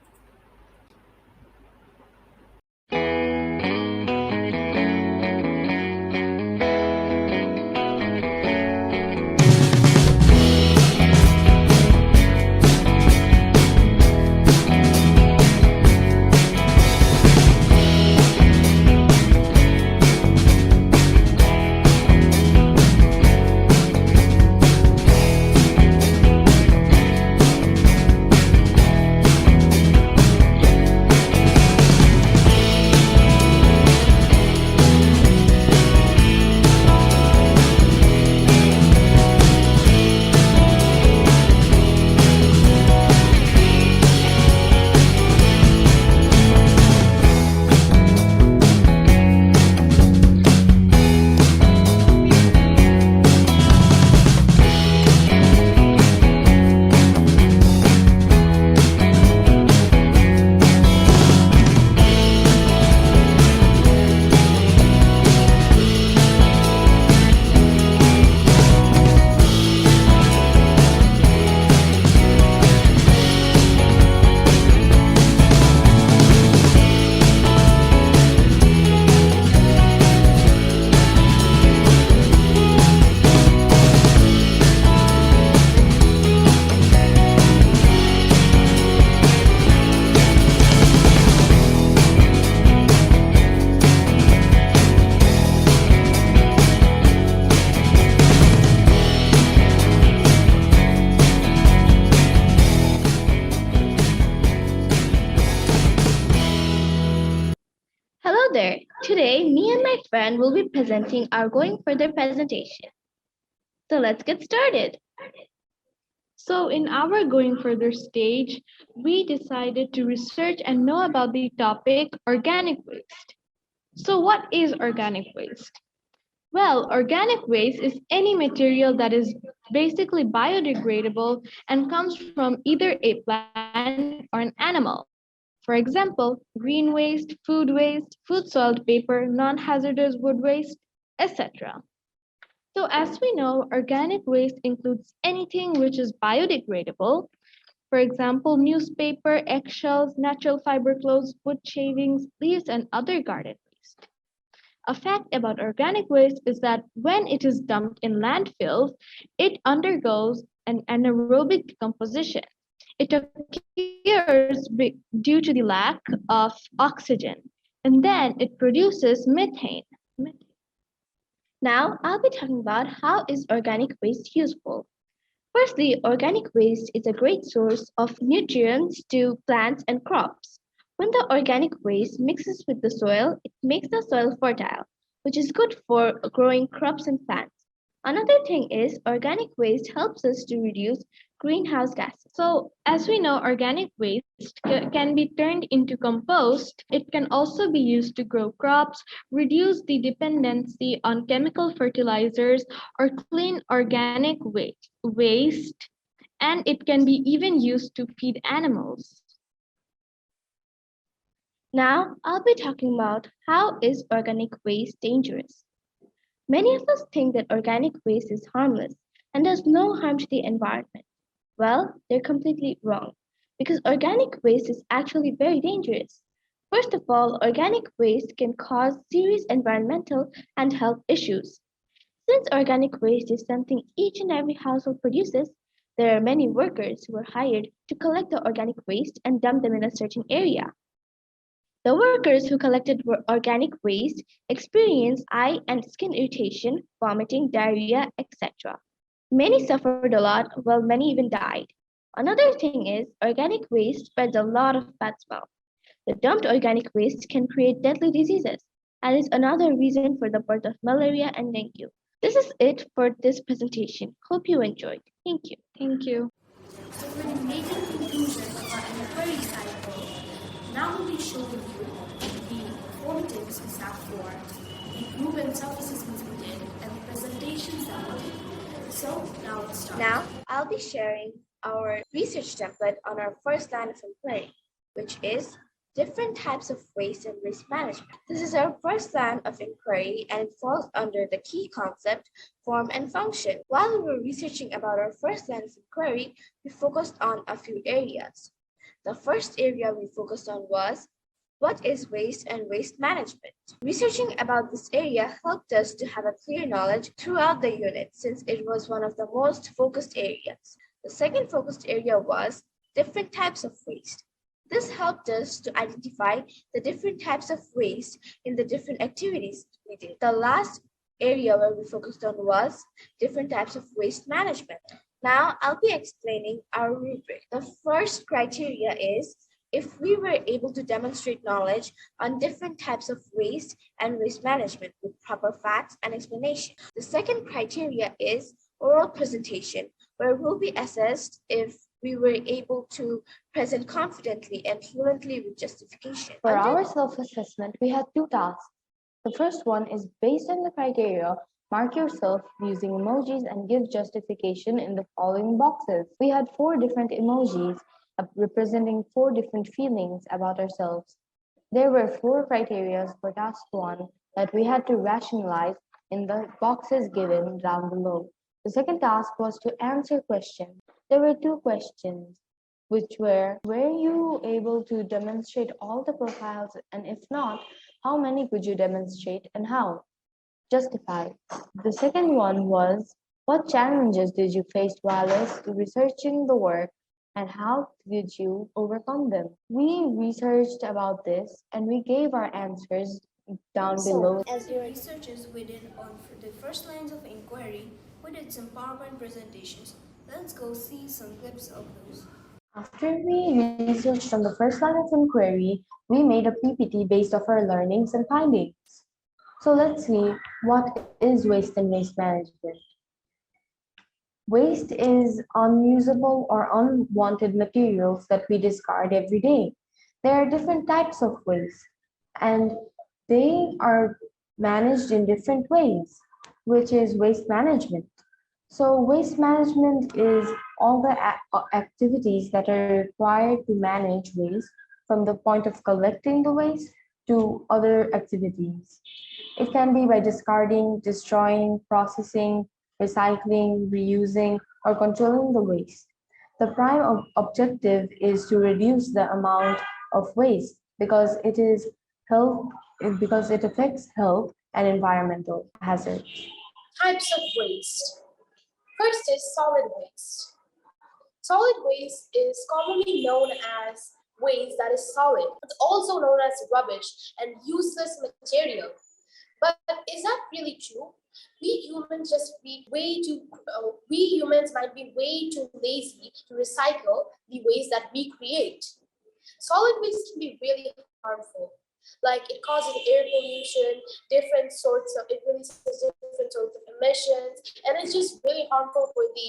Hello there. Today, me and my friend will be presenting our going further presentation. So let's get started. So, in our going further stage, we decided to research and know about the topic organic waste. So, what is organic waste? Well, organic waste is any material that is basically biodegradable and comes from either a plant or an animal. For example, green waste, food soiled paper, non hazardous wood waste, etc. So, as we know, organic waste includes anything which is biodegradable. For example, newspaper, eggshells, natural fiber clothes, wood shavings, leaves, and other garden waste. A fact about organic waste is that when it is dumped in landfills, it undergoes an anaerobic decomposition. It occurs due to the lack of oxygen, and then it produces methane. Now, I'll be talking about how is organic waste useful. Firstly, organic waste is a great source of nutrients to plants and crops. When the organic waste mixes with the soil, it makes the soil fertile, which is good for growing crops and plants. Another thing is organic waste helps us to reduce greenhouse gases. So, as we know, organic waste can be turned into compost. It can also be used to grow crops, reduce the dependency on chemical fertilizers, or clean organic waste, and it can be even used to feed animals. Now, I'll be talking about how is organic waste dangerous. Many of us think that organic waste is harmless and does no harm to the environment. Well, they're completely wrong because organic waste is actually very dangerous. First of all, organic waste can cause serious environmental and health issues. Since organic waste is something each and every household produces, there are many workers who are hired to collect the organic waste and dump them in a certain area. The workers who collected organic waste experienced eye and skin irritation, vomiting, diarrhea, etc. Many suffered a lot, while many even died. Another thing is, organic waste spreads a lot of bad smell. The dumped organic waste can create deadly diseases, and is another reason for the birth of malaria and dengue. This is it for this presentation. Hope you enjoyed. Thank you. Thank you. So for the main conclusion of our inquiry cycle, now we'll be showing you the formatives we sat for, the group and self-assessments we did, and the presentations that we did. So now let's start. Now, I'll be sharing our research template on our first line of inquiry, which is different types of waste and waste management. This is our first line of inquiry and it falls under the key concept, form, and function. While we were researching about our first line of inquiry, we focused on a few areas. The first area we focused on was what is waste and waste management? Researching about this area helped us to have a clear knowledge throughout the unit since it was one of the most focused areas. The second focused area was different types of waste. This helped us to identify the different types of waste in the different activities we did. The last area where we focused on was different types of waste management. Now I'll be explaining our rubric. The first criteria is if we were able to demonstrate knowledge on different types of waste and waste management with proper facts and explanation. The second criteria is oral presentation, where we'll be assessed if we were able to present confidently and fluently with justification. For our self-assessment, we had two tasks. The first one is based on the criteria, mark yourself using emojis and give justification in the following boxes. We had 4 different emojis representing 4 different feelings about ourselves. There were 4 criteria for task 1 that we had to rationalize in the boxes given down below. The second task was to answer questions. There were 2 questions, which were you able to demonstrate all the profiles, and if not, how many could you demonstrate and how? Justify. The second one was, what challenges did you face while researching the work and how did you overcome them? We researched about this and we gave our answers down below. As your researchers we did on the first lines of inquiry, we did some PowerPoint presentations. Let's go see some clips of those. After we researched on the first line of inquiry, we made a PPT based off our learnings and findings. So let's see, what is waste and waste management? Waste is unusable or unwanted materials that we discard every day. There are different types of waste and they are managed in different ways, which is waste management. So waste management is all the activities that are required to manage waste from the point of collecting the waste to other activities. It can be by discarding, destroying, processing, recycling, reusing, or controlling the waste. The prime objective is to reduce the amount of waste because it affects health and environmental hazards. Types of waste. First is solid waste. Solid waste is commonly known as waste that is solid. It's also known as rubbish and useless material. But is that really true? We humans might be way too lazy to recycle the waste that we create. Solid waste can be really harmful. Like it causes air pollution, it releases different sorts of emissions, and it's just really harmful for the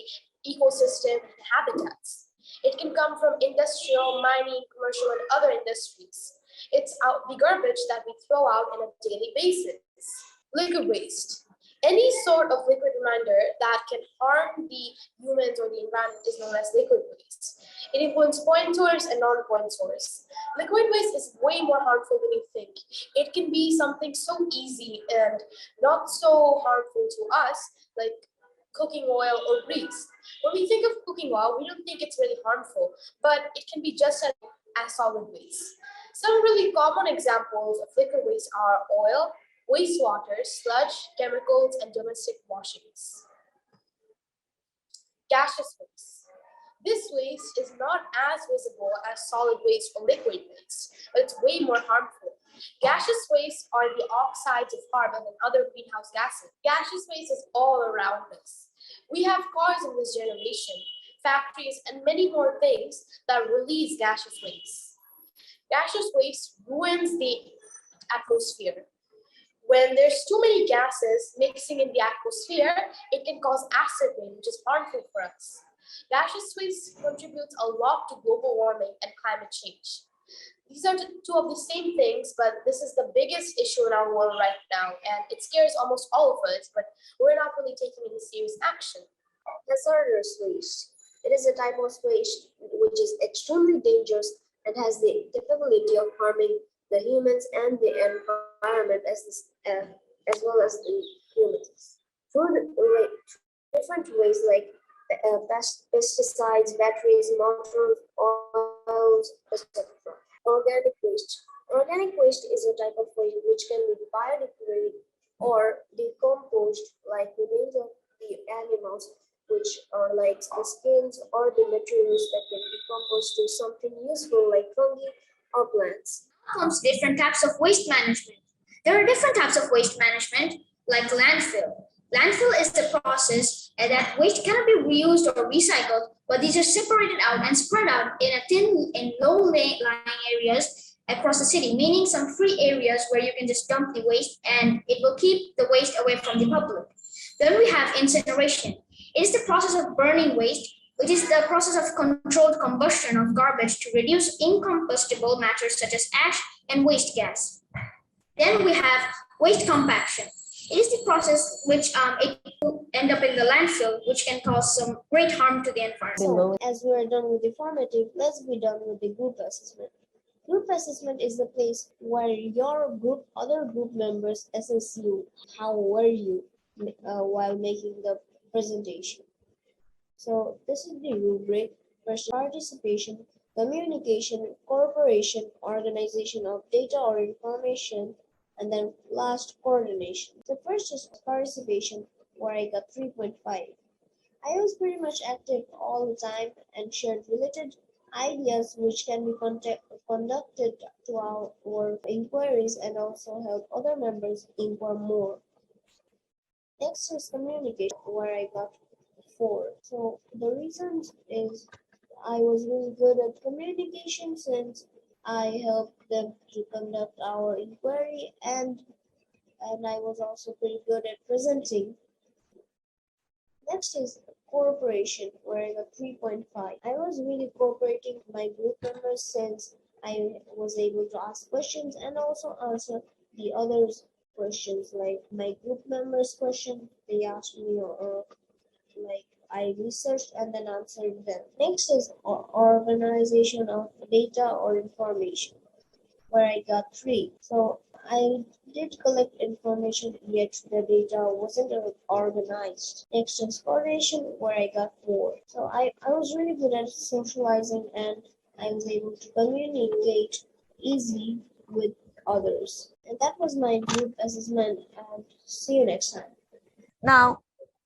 ecosystem and habitats. It can come from industrial, mining, commercial, and other industries. It's the garbage that we throw out on a daily basis. Liquid waste. Any sort of liquid reminder that can harm the humans or the environment is known as liquid waste. It includes point source and non-point source. Liquid waste is way more harmful than you think. It can be something so easy and not so harmful to us, like cooking oil or grease. When we think of cooking oil, we don't think it's really harmful, but it can be just as solid waste. Some really common examples of liquid waste are oil, wastewater, sludge, chemicals, and domestic washings. Gaseous waste. This waste is not as visible as solid waste or liquid waste, but it's way more harmful. Gaseous waste are the oxides of carbon and other greenhouse gases. Gaseous waste is all around us. We have cars in this generation, factories, and many more things that release gaseous waste. Gaseous waste ruins the atmosphere. When there's too many gases mixing in the atmosphere, it can cause acid rain, which is harmful for us. Gaseous waste contributes a lot to global warming and climate change. These are two of the same things, but this is the biggest issue in our world right now, and it scares almost all of us, but we're not really taking any serious action. Hazardous waste. It is a type of waste which is extremely dangerous and has the capability of harming the humans and the environment as well as the humans. Different ways like pesticides, batteries, motors, oils, etc. Organic waste. Organic waste is a type of waste which can be biodegraded or decomposed, like remains of the animals, which are like the skins or the materials that can decompose to something useful like fungi or plants. Comes different types of waste management. There are different types of waste management, like landfill. Landfill is the process that waste cannot be reused or recycled, but these are separated out and spread out in low-lying areas across the city, meaning some free areas where you can just dump the waste and it will keep the waste away from the public. Then we have incineration. It is the process of burning waste, which is the process of controlled combustion of garbage to reduce incombustible matters such as ash and waste gas. Then we have waste compaction. It is the process which it will end up in the landfill, which can cause some great harm to the environment. So, as we are done with the formative, let's be done with the group assessment. Group assessment is the place where your other group members assess you. How were you while making the presentation? So this is the rubric: first, participation, communication, cooperation, organization of data or information, and then last, coordination. The first is participation, where I got 3.5. I was pretty much active all the time and shared related ideas which can be conducted to our inquiries and also help other members inquire more. Next is communication, where I got 4. So the reason is I was really good at communication since I helped them to conduct our inquiry and I was also pretty good at presenting. Next is cooperation, where I got 3.5. I was really cooperating with my group members since I was able to ask questions and also answer the others' questions. Like my group members' question, they asked me, or like I researched and then answered them. Next is organization of data or information, where I got 3. So I did collect information, yet the data wasn't organized. Next is coordination, where I got 4. So I was really good at socializing and I was able to communicate easily with others. And that was my group assessment, and see you next time. Now,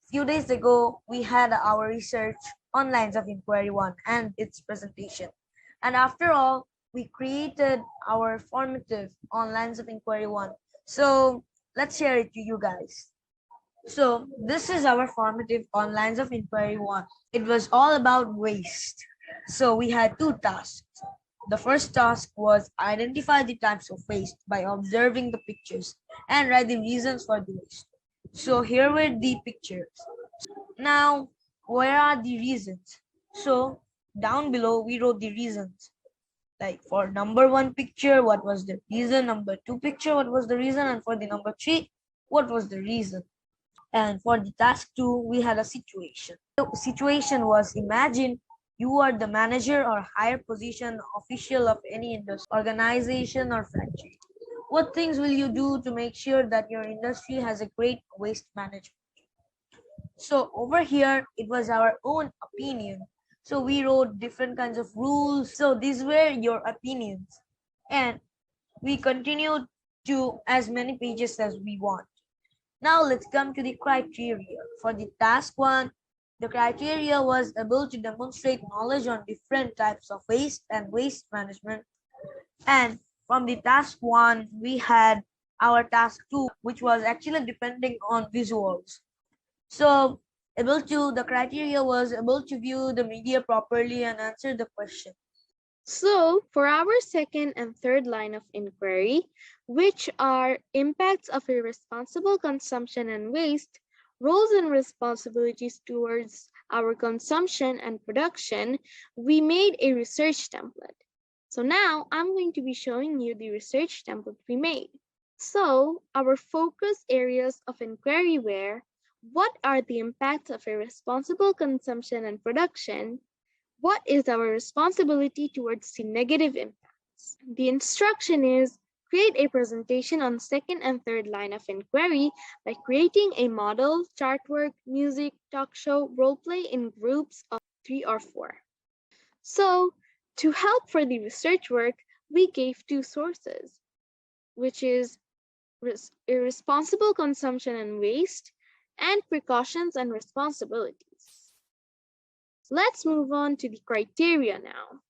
few days ago, we had our research on Lines of Inquiry 1 and its presentation. And after all, we created our formative on Lines of Inquiry 1. So let's share it to you guys. So this is our formative on Lines of Inquiry 1. It was all about waste. So we had 2 tasks. The first task was identify the types of waste by observing the pictures and write the reasons for the waste. So here were the pictures. Now, where are the reasons? So down below, we wrote the reasons. Like for number 1 picture, what was the reason? Number 2 picture, what was the reason? And for the number 3, what was the reason? And for the task 2, we had a situation. The situation was, imagine you are the manager or higher position official of any industry, organization or factory. What things will you do to make sure that your industry has a great waste management? So over here, it was our own opinion. So we wrote different kinds of rules. So these were your opinions. And we continued to as many pages as we want. Now let's come to the criteria. For the task 1, the criteria was able to demonstrate knowledge on different types of waste and waste management. And from the task 1, we had our task 2, which was actually depending on visuals. So the criteria was able to view the media properly and answer the question. So, for our second and third line of inquiry, which are impacts of irresponsible consumption and waste, roles and responsibilities towards our consumption and production, we made a research template. So now I'm going to be showing you the research template we made. So, our focus areas of inquiry were: what are the impacts of irresponsible consumption and production? What is our responsibility towards the negative impacts? The instruction is create a presentation on second and third line of inquiry by creating a model, chart work, music, talk show, role play in groups of 3 or 4. So, to help for the research work, we gave 2 sources, which is irresponsible consumption and waste, and precautions and responsibilities. Let's move on to the criteria now.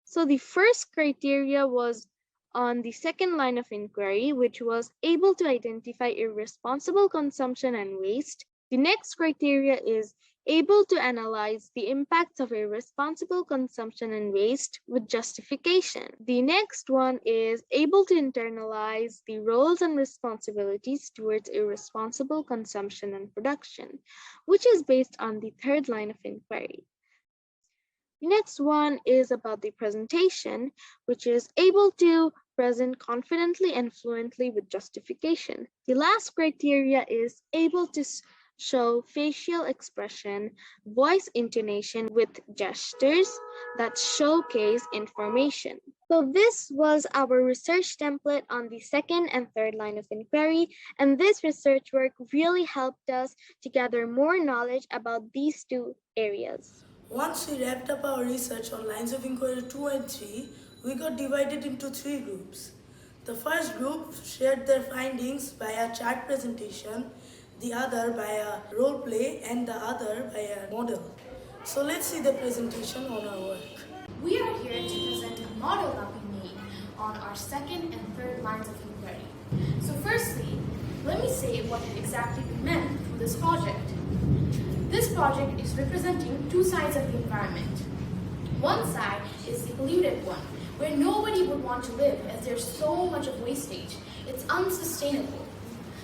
So the first criteria was on the second line of inquiry, which was able to identify irresponsible consumption and waste. The next criteria is able to analyze the impacts of irresponsible consumption and waste with justification. The next one is able to internalize the roles and responsibilities towards irresponsible consumption and production, which is based on the third line of inquiry. The next one is about the presentation, which is able to present confidently and fluently with justification. The last criteria is able to show facial expression, voice intonation with gestures that showcase information. So this was our research template on the second and third line of inquiry, and this research work really helped us to gather more knowledge about these 2 areas. Once we wrapped up our research on lines of inquiry 2 and 3, we got divided into 3 groups. The first group shared their findings by a chart presentation, the other by a role play, and the other by a model. So let's see the presentation on our work. We are here to present a model that we made on our second and third lines of inquiry. So firstly, let me say what exactly we meant through this project. This project is representing 2 sides of the environment. One side is the polluted one, where nobody would want to live as there's so much of wastage. It's unsustainable.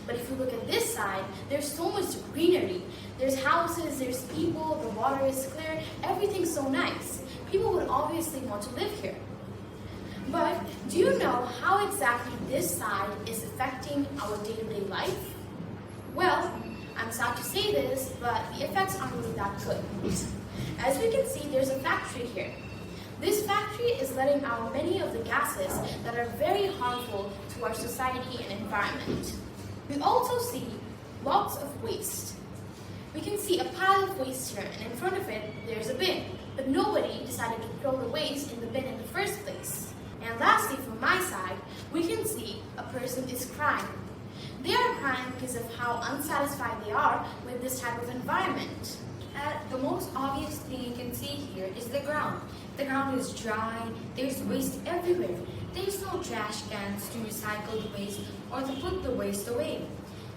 But if you look at this side, there's so much greenery. There's houses, there's people, the water is clear, everything's so nice. People would obviously want to live here. But do you know how exactly this side is affecting our day-to-day life? Well, I'm sad to say this, but the effects aren't really that good. As we can see, there's a factory here. This factory is letting out many of the gases that are very harmful to our society and environment. We also see lots of waste. We can see a pile of waste here, and in front of it, there's a bin. But nobody decided to throw the waste in the bin in the first place. And lastly, from my side, we can see a person is crying. They are crying because of how unsatisfied they are with this type of environment. The most obvious thing you can see here is the ground. The ground is dry, there's waste everywhere. There's no trash cans to recycle the waste or to put the waste away.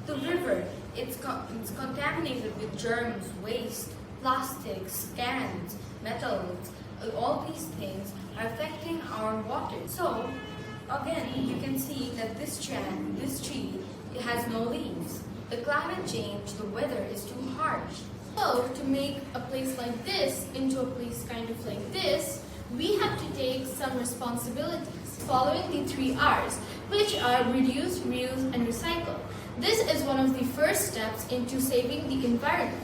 The river, it's contaminated with germs, waste, plastics, cans, metals. All these things are affecting our water. So, again, you can see that this tree, it has no leaves. The climate change, the weather is too harsh. So, to make a place like this into a place kind of like this, we have to take some responsibilities following the 3 R's, which are reduce, reuse, and recycle. This is one of the first steps into saving the environment.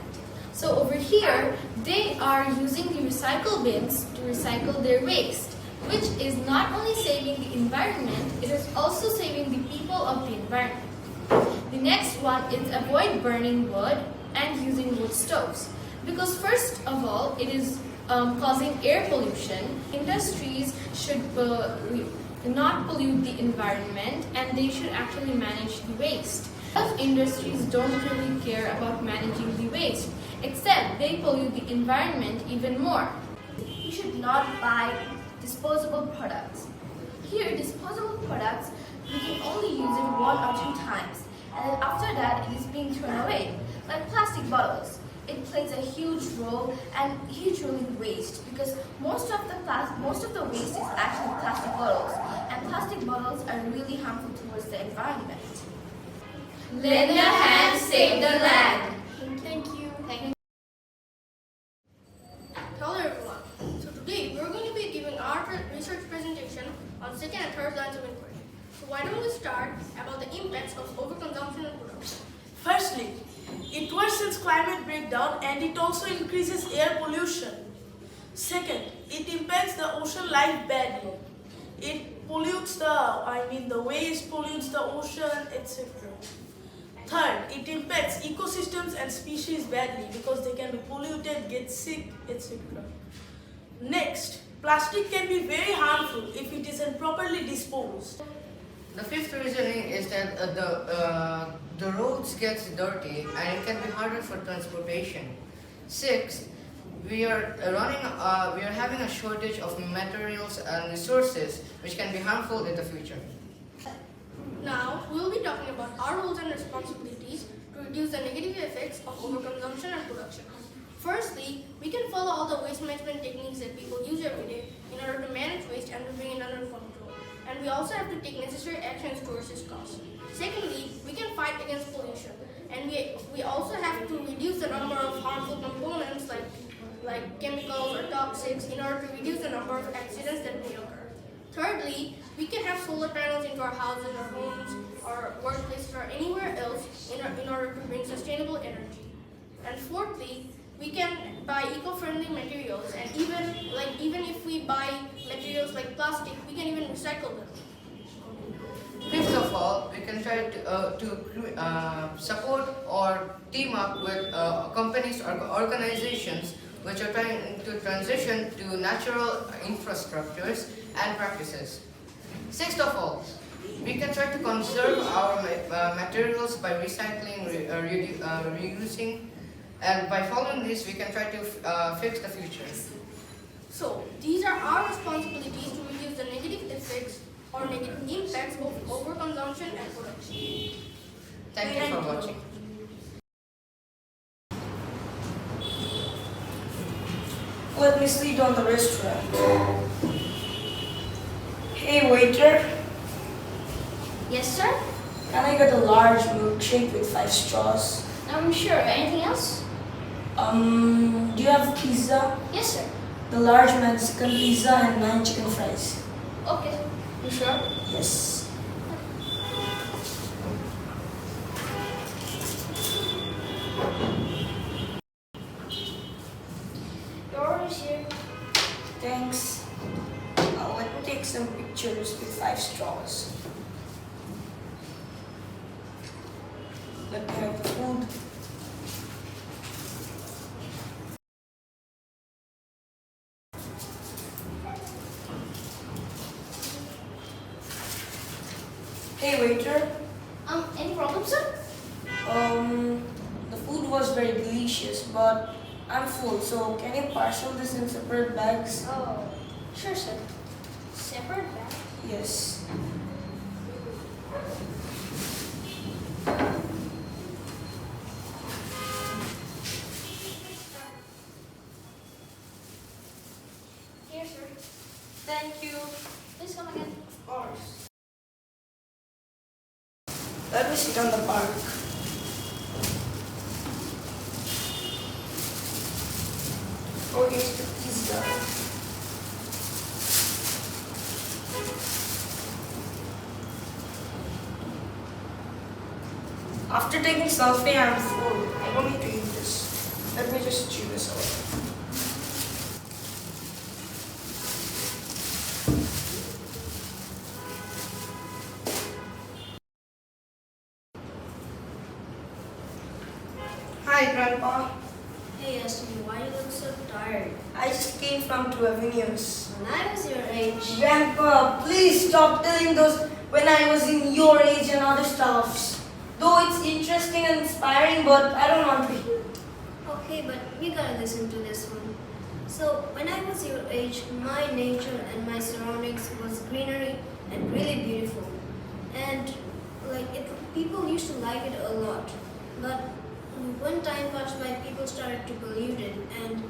So over here, they are using the recycle bins to recycle their waste, which is not only saving the environment, it is also saving the people of the environment. The next one is avoid burning wood and using wood stoves, because first of all, it is causing air pollution. Industries should not pollute the environment, and they should actually manage the waste. Most industries don't really care about managing the waste, except they pollute the environment even more. You should not buy disposable products. Here, disposable products, you can only use it 1 or 2 times, and then after that, it is being thrown away, like plastic bottles. It plays a huge role and huge role in waste, because most of the waste is actually plastic bottles, and plastic bottles are really harmful towards the environment. Lend a hand, save the land. Thank you. Hello everyone. So today we're going to be giving our research presentation on second and third lines of inquiry. So why don't we start about the impacts of overconsumption and production. Firstly, it worsens climate breakdown and it also increases air pollution. Second, it impacts the ocean life badly. It pollutes the waste pollutes the ocean, etc. Third, it impacts ecosystems and species badly because they can be polluted, get sick, etc. Next, plastic can be very harmful if it isn't properly disposed. The fifth reasoning is that the roads get dirty and it can be harder for transportation. Sixth, we are having a shortage of materials and resources which can be harmful in the future. Now, we will be talking about our roles and responsibilities to reduce the negative effects of overconsumption and production. Firstly, we can follow all the waste management techniques that people use every day in order to manage waste and to bring it under control. And we also have to take necessary actions to resist costs. Secondly, we can fight against pollution. And we also have to reduce the number of harmful components like chemicals or toxics in order to reduce the number of accidents that may occur. Thirdly, we can have solar panels into our houses or homes or workplaces or anywhere else in order to bring sustainable energy. And fourthly, we can buy eco-friendly materials, and even if we buy materials like plastic, we can even recycle them. Fifth of all, we can try to support or team up with companies or organizations which are trying to transition to natural infrastructures and practices. Sixth of all, we can try to conserve our materials by recycling, reusing, and by following this, we can try to fix the future. So, these are our responsibilities to reduce the negative effects or negative impacts of overconsumption and production. Thank you for watching. Let me sit on the restaurant. Hey waiter, Yes, sir? can I get a large milkshake with 5 straws? Sure. Anything else? Do you have pizza? Yes, sir. The large Mexican pizza and 9 chicken fries. Okay. You sure? Yes. Your order is here. Thanks. Let me take some pictures with 5 straws. Let me have the food. Hey waiter. Any problem, sir? The food was very delicious, but I'm full, so can you parcel this in separate bags? Oh, sure, sir. Separate bag? Yes. Here, sir. Thank you. Please come again. Of course. Let me sit on the park. Oh, here's the pizza. After taking selfie, I'm full. I don't need to eat this. Let me just chew this away. Hi, Grandpa. Hey, Asmi, why you look so tired? I just came from 2 avenues. When I was your age. Grandpa, please stop telling those when I was in your age and other stuffs. Though it's interesting and inspiring, but I don't want to. Okay, but we gotta listen to this one. So, when I was your age, my nature and my surroundings was greenery and really beautiful. And people used to like it a lot. But when time passed by, people started to pollute it, and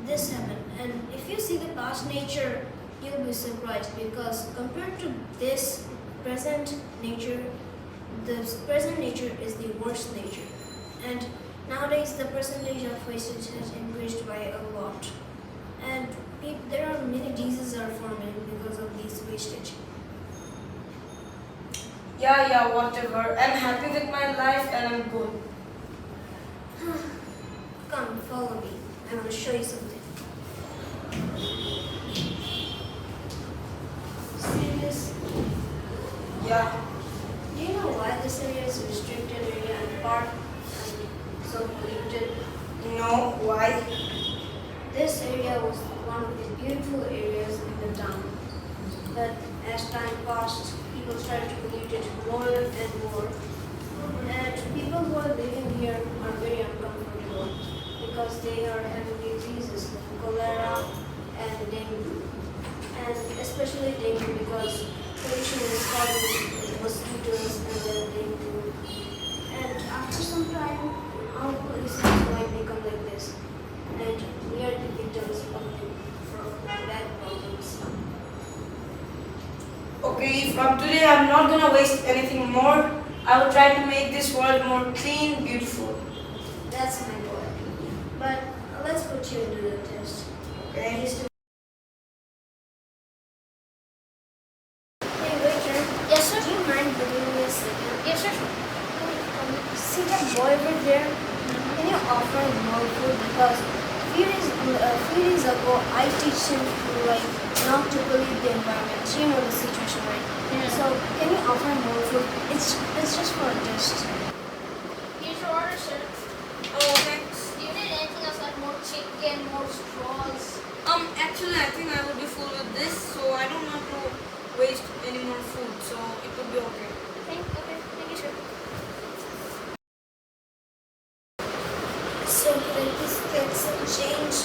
this happened. And if you see the past nature, you'll be surprised because compared to this present nature, the present nature is the worst nature. And nowadays, the percentage of wastage has increased by a lot. And there are many diseases are forming because of these wastage. Yeah, whatever. I'm happy with my life and I'm good. Come, follow me. I want to show you something. Do you know why this area is a restricted area and park and so polluted? No, why? This area was one of the beautiful areas in the town. But as time passed, people started to pollute it more and more. And people who are living here are very uncomfortable because they are having diseases like cholera and dengue. And especially dengue because pollution is causing mosquitoes and then dengue. And after some time, our policies might become like this. And we are the victims of bad problems. Okay, from today I'm not gonna waste anything more. I will try to make this world more clean, beautiful. That's my goal. But let's put you into the test. Okay. Hey, waiter. Yes, sir. Do you mind giving me a second? Yes, sir. See that boy over there? Can you offer him more food? Because a few days ago, I teach him to not to pollute the environment. You know the situation, right? Yeah. So can you offer him more food? It's just for a test. Here's your order, sir. Oh, thanks. Do you need anything else like more chicken, more straws? Actually, I think I will be full with this, so I don't want to waste any more food, so it will be okay. Thank you, sir. So can I please get some change?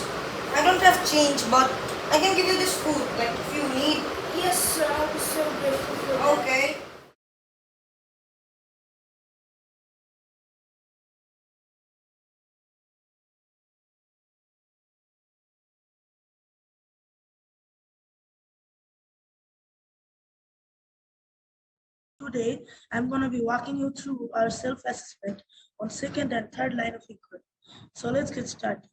I don't have change, but I can give you this food, like if you need. Yes, sir. I'll be so grateful for that. Okay. Today, I'm going to be walking you through our self-assessment on second and third line of inquiry. So let's get started.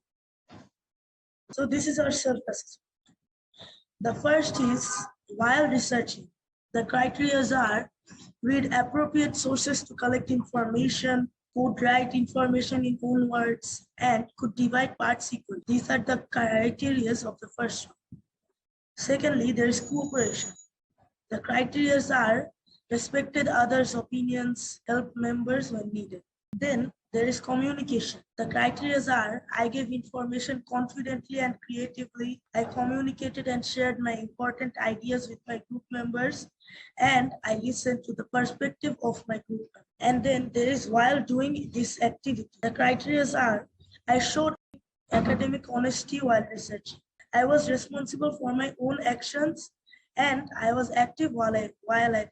So this is our self-assessment. The first is, while researching, the criteria are read appropriate sources to collect information, could write information in own words, and could divide parts equally. These are the criteria of the first one. Secondly, there is cooperation. The criteria are respected others' opinions, help members when needed. Then there is communication. The criteria are I gave information confidently and creatively, I communicated and shared my important ideas with my group members, and I listened to the perspective of my group. And then there is while doing this activity. The criteria are I showed academic honesty while researching. I was responsible for my own actions and I was active while I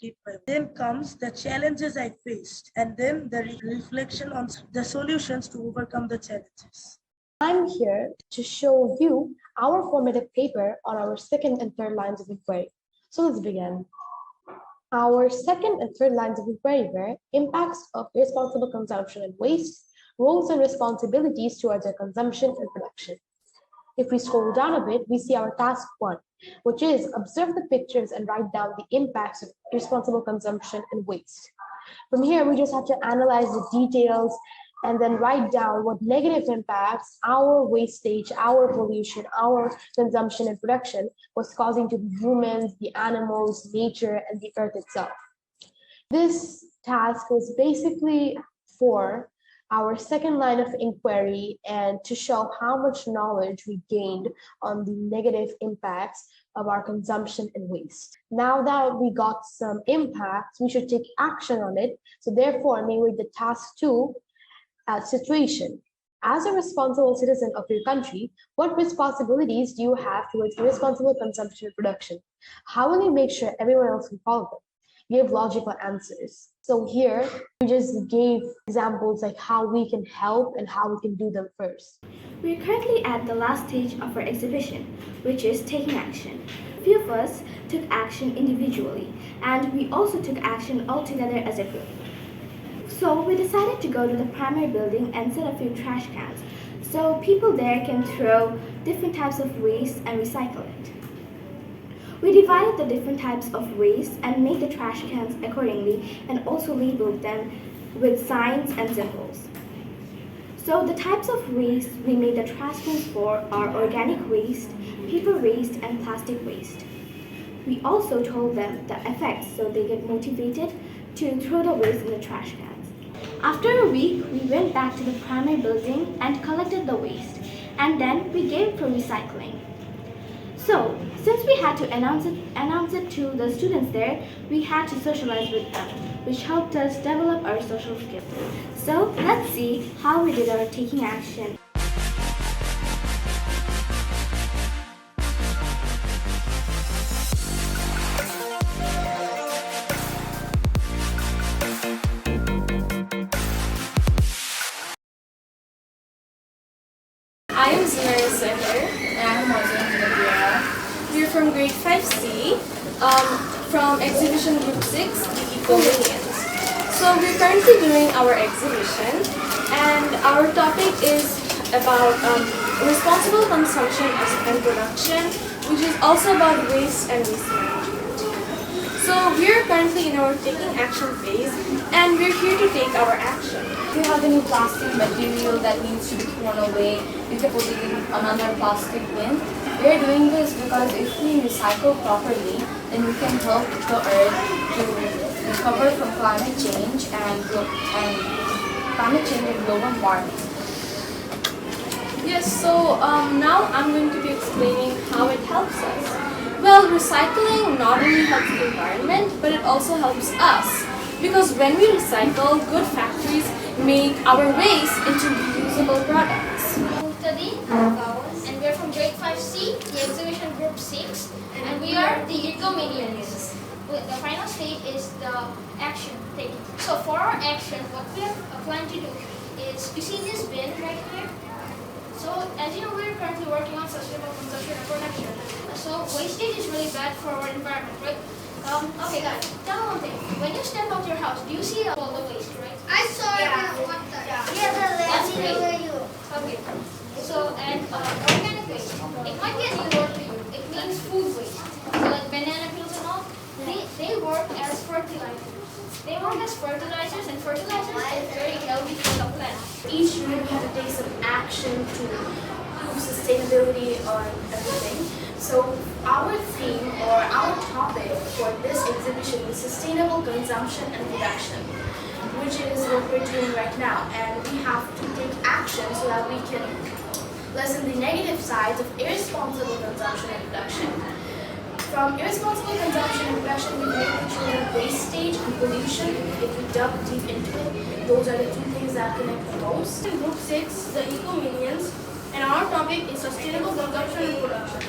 did my work. Then comes the challenges I faced and then the reflection on the solutions to overcome the challenges. I'm here to show you our formative paper on our second and third lines of inquiry. So let's begin. Our second and third lines of inquiry were impacts of irresponsible consumption and waste, roles and responsibilities towards their consumption and production. If we scroll down a bit, we see our task 1, which is observe the pictures and write down the impacts of irresponsible consumption and waste. From here, we just have to analyze the details and then write down what negative impacts our wastage, our pollution, our consumption and production was causing to the humans, the animals, nature, and the earth itself. This task was basically for our second line of inquiry and to show how much knowledge we gained on the negative impacts of our consumption and waste. Now that we got some impacts, we should take action on it. So therefore, may read the task 2 situation. As a responsible citizen of your country, what responsibilities do you have towards irresponsible consumption and production? How will you make sure everyone else can follow them? Give logical answers. So here, we just gave examples like how we can help and how we can do them first. We're currently at the last stage of our exhibition, which is taking action. A few of us took action individually, and we also took action all together as a group. So we decided to go to the primary building and set a few trash cans, so people there can throw different types of waste and recycle it. We divided the different types of waste and made the trash cans accordingly and also labeled them with signs and symbols. So the types of waste we made the trash cans for are organic waste, paper waste, and plastic waste. We also told them the effects so they get motivated to throw the waste in the trash cans. After a week, we went back to the primary building and collected the waste, and then we gave it for recycling. So, since we had to announce it to the students there, we had to socialize with them, which helped us develop our social skills. So, let's see how we did our taking action. I am Zumari Seher, and I am also in Nigeria. We are from grade 5C, from exhibition group 6, the Eco-Millions. So we're currently doing our exhibition, and our topic is about responsible consumption and production, which is also about waste and waste management. So we're currently in our taking action phase, and we're here to take our action. If you have any plastic material that needs to be thrown away, you can put it in another plastic bin. We're doing this because if we recycle properly, then we can help the earth to recover from climate change and global warming. Yes, so now I'm going to be explaining how it helps us. Well, recycling not only helps the environment, but it also helps us. Because when we recycle, good factories make our waste into reusable products. Study, and we're from grade 5C, the exhibition group 6, and we are the Eco-Millions. The final stage is the action taking. So for our action, what we have planned to do is, you see this bin right here? So as you know, we're currently working on sustainable consumption and production. So wastage is really bad for our environment, right? Okay guys, tell me one thing. When you step out your house, do you see all the waste, right? I saw it. That's great. Okay. So, and organic waste. It might be a new word to you. It means food waste. So like banana peels and all, they work as fertilizers. They work as fertilizers, and fertilizers is very healthy for the plant. Each year we have to take some action to improve sustainability on everything. So our theme or our topic for this exhibition is sustainable consumption and production, which is what we're doing right now. And we have to take action so that we can lessen the negative sides of irresponsible consumption and production. From irresponsible consumption and production, we make the children wastage and pollution. If we dug deep into it, those are the two things that connect the most. In Group 6, the Eco-Millions, and our topic is sustainable consumption and production,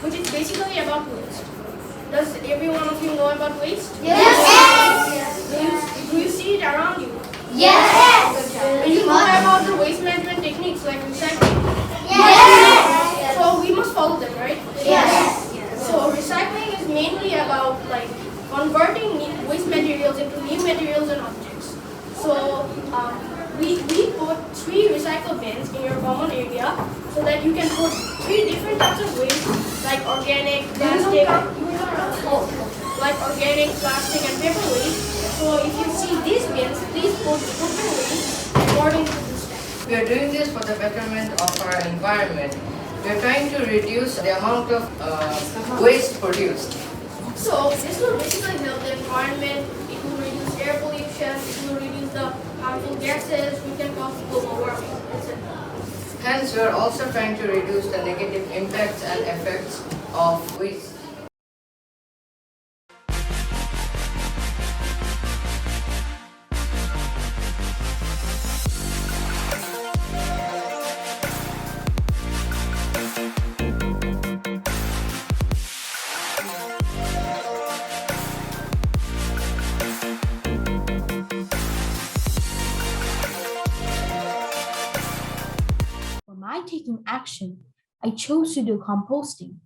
which is basically about waste. Does every one of you know about waste? Yes. Do you see it around you? Yes. And you know about the waste management techniques like recycling? Yes. So we must follow them, right? Yes. So recycling is mainly about like converting waste materials into new materials and objects. So we put 3 recycle bins in your common area so that you can put 3 different types of waste like organic, plastic, and paper waste. So if you see these bins, please put your waste according to this step. We are doing this for the betterment of our environment. We are trying to reduce the amount of waste produced. So this will basically help the environment. It will reduce air pollution. It will reduce the harmful gases which can cause global warming, etc. Hence, we are also trying to reduce the negative impacts and effects of waste. For my taking action, I chose to do composting.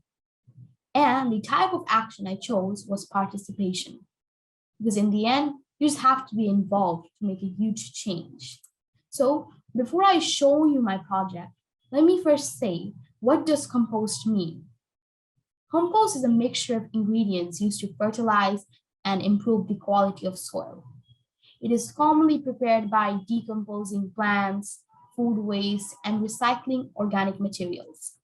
And the type of action I chose was participation. Because in the end, you just have to be involved to make a huge change. So before I show you my project, let me first say, what does compost mean? Compost is a mixture of ingredients used to fertilize and improve the quality of soil. It is commonly prepared by decomposing plants, food waste, and recycling organic materials.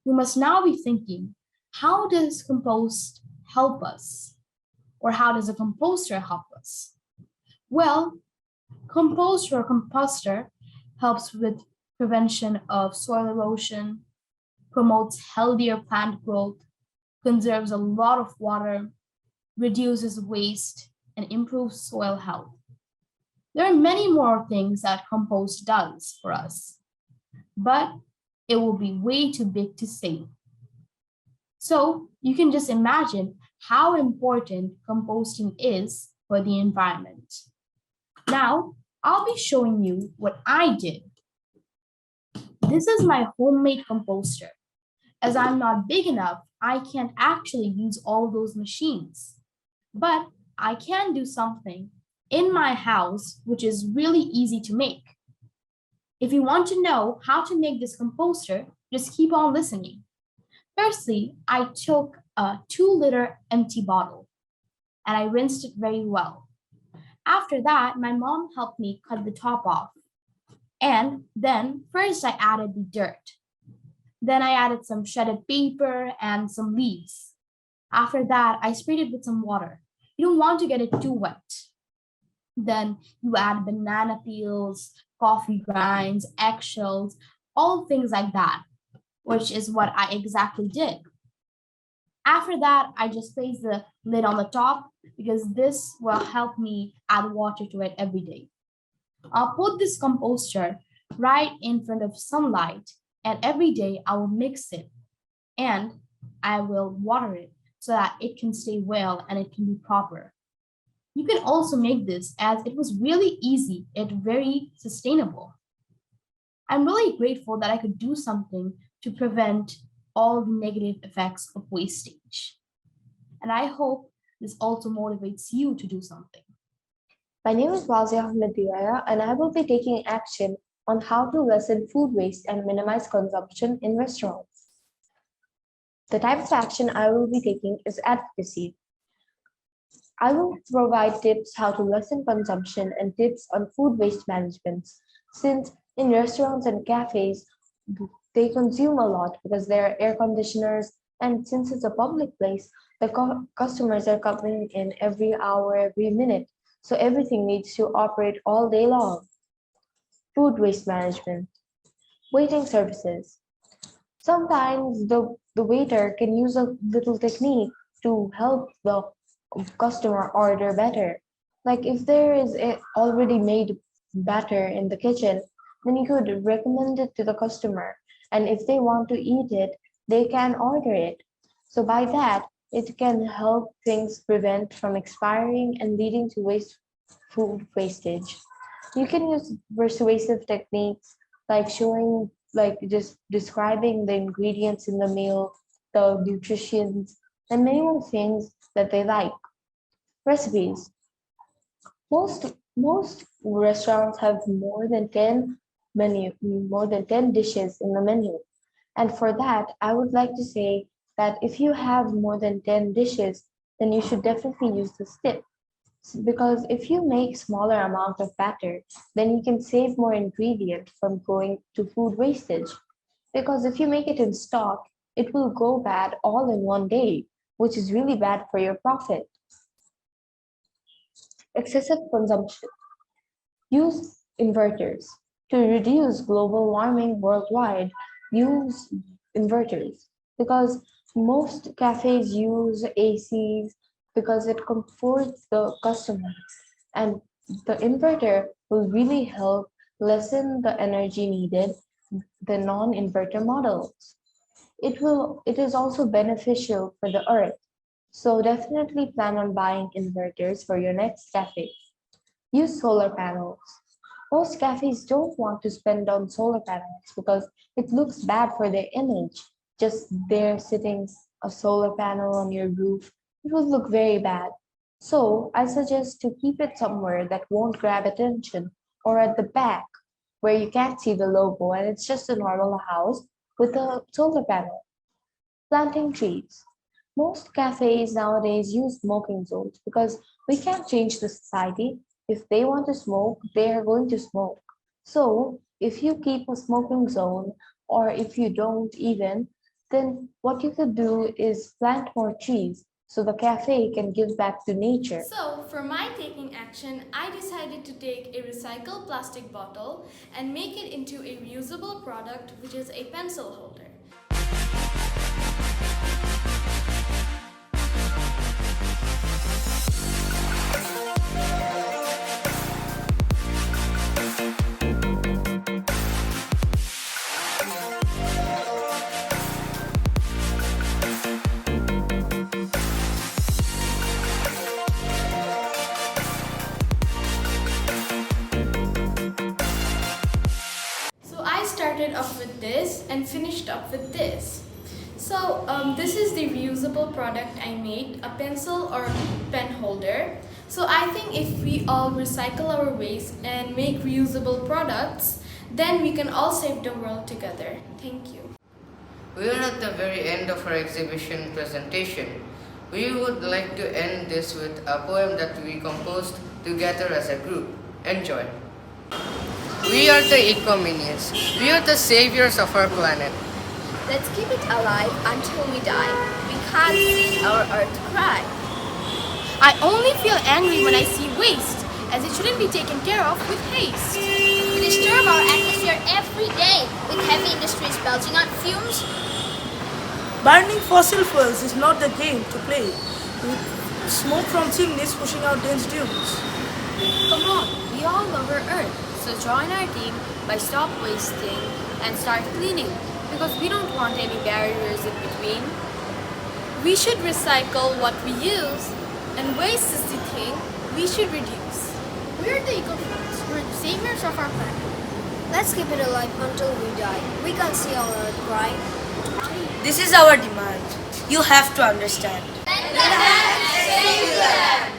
You must now be thinking, how does compost help us? Or how does a composter help us? Well, compost or composter helps with prevention of soil erosion, promotes healthier plant growth, conserves a lot of water, reduces waste, and improves soil health. There are many more things that compost does for us, but it will be way too big to say. So you can just imagine how important composting is for the environment. Now, I'll be showing you what I did. This is my homemade composter. As I'm not big enough, I can't actually use all those machines. But I can do something in my house which is really easy to make. If you want to know how to make this composter, just keep on listening. Firstly, I took a 2-liter empty bottle and I rinsed it very well. After that, my mom helped me cut the top off. And then first I added the dirt. Then I added some shredded paper and some leaves. After that, I sprayed it with some water. You don't want to get it too wet. Then you add banana peels, coffee grinds, eggshells, all things like that, which is what I exactly did. After that, I just place the lid on the top because this will help me add water to it every day. I'll put this composter right in front of sunlight and every day I will mix it and I will water it so that it can stay well and it can be proper. You can also make this as it was really easy and very sustainable. I'm really grateful that I could do something to prevent all the negative effects of wastage. And I hope this also motivates you to do something. My name is Wazia Ahmediaya, and I will be taking action on how to lessen food waste and minimize consumption in restaurants. The type of action I will be taking is advocacy. I will provide tips how to lessen consumption and tips on food waste management, since in restaurants and cafes, they consume a lot because there are air conditioners, and since it's a public place, the customers are coming in every hour, every minute. So everything needs to operate all day long. Food waste management. Waiting services. Sometimes the waiter can use a little technique to help the customer order better. Like if there is a already made batter in the kitchen, then you could recommend it to the customer. And if they want to eat it, they can order it. So by that, it can help things prevent from expiring and leading to food wastage. You can use persuasive techniques like showing, like just describing the ingredients in the meal, the nutritions, and many more things that they like. Recipes. Most restaurants have more than 10 dishes in the menu. And for that, I would like to say that if you have more than 10 dishes, then you should definitely use the tip. Because if you make smaller amount of batter, then you can save more ingredient from going to food wastage. Because if you make it in stock, it will go bad all in one day, which is really bad for your profit. Excessive consumption. Use inverters. To reduce global warming worldwide, use inverters because most cafes use ACs because it comforts the customer, and the inverter will really help lessen the energy needed the non-inverter models. It is also beneficial for the earth. So definitely plan on buying inverters for your next cafe. Use solar panels. Most cafes don't want to spend on solar panels because it looks bad for their image. Just there sitting a solar panel on your roof, it will look very bad. So I suggest to keep it somewhere that won't grab attention or at the back where you can't see the logo and it's just a normal house with a solar panel. Planting trees. Most cafes nowadays use smoking zones because we can't change the society. If they want to smoke, they are going to smoke. So if you keep a smoking zone, or if you don't even, then what you could do is plant more trees so the cafe can give back to nature. So, for my taking action, I decided to take a recycled plastic bottle and make it into a reusable product, which is a pencil holder. I started off with this and finished up with this. So this is the reusable product I made, a pencil or pen holder. So I think if we all recycle our waste and make reusable products, then we can all save the world together. Thank you. We are at the very end of our exhibition presentation. We would like to end this with a poem that we composed together as a group. Enjoy. We are the Ecominions. We are the saviors of our planet. Let's keep it alive until we die. We can't see our Earth cry. I only feel angry when I see waste, as it shouldn't be taken care of with haste. We disturb our atmosphere every day with heavy industries belching out fumes. Burning fossil fuels is not the game to play, with smoke from chimneys pushing out dense dunes. Come on, we all love our Earth. So join our team by stop wasting and start cleaning, because we don't want any barriers in between. We should recycle what we use, and waste is the thing we should reduce. We're the eco-friends. We're the saviors of our planet. Let's keep it alive until we die. We can't see our Earth cry. This is our demand. You have to understand. Let the hand save the land.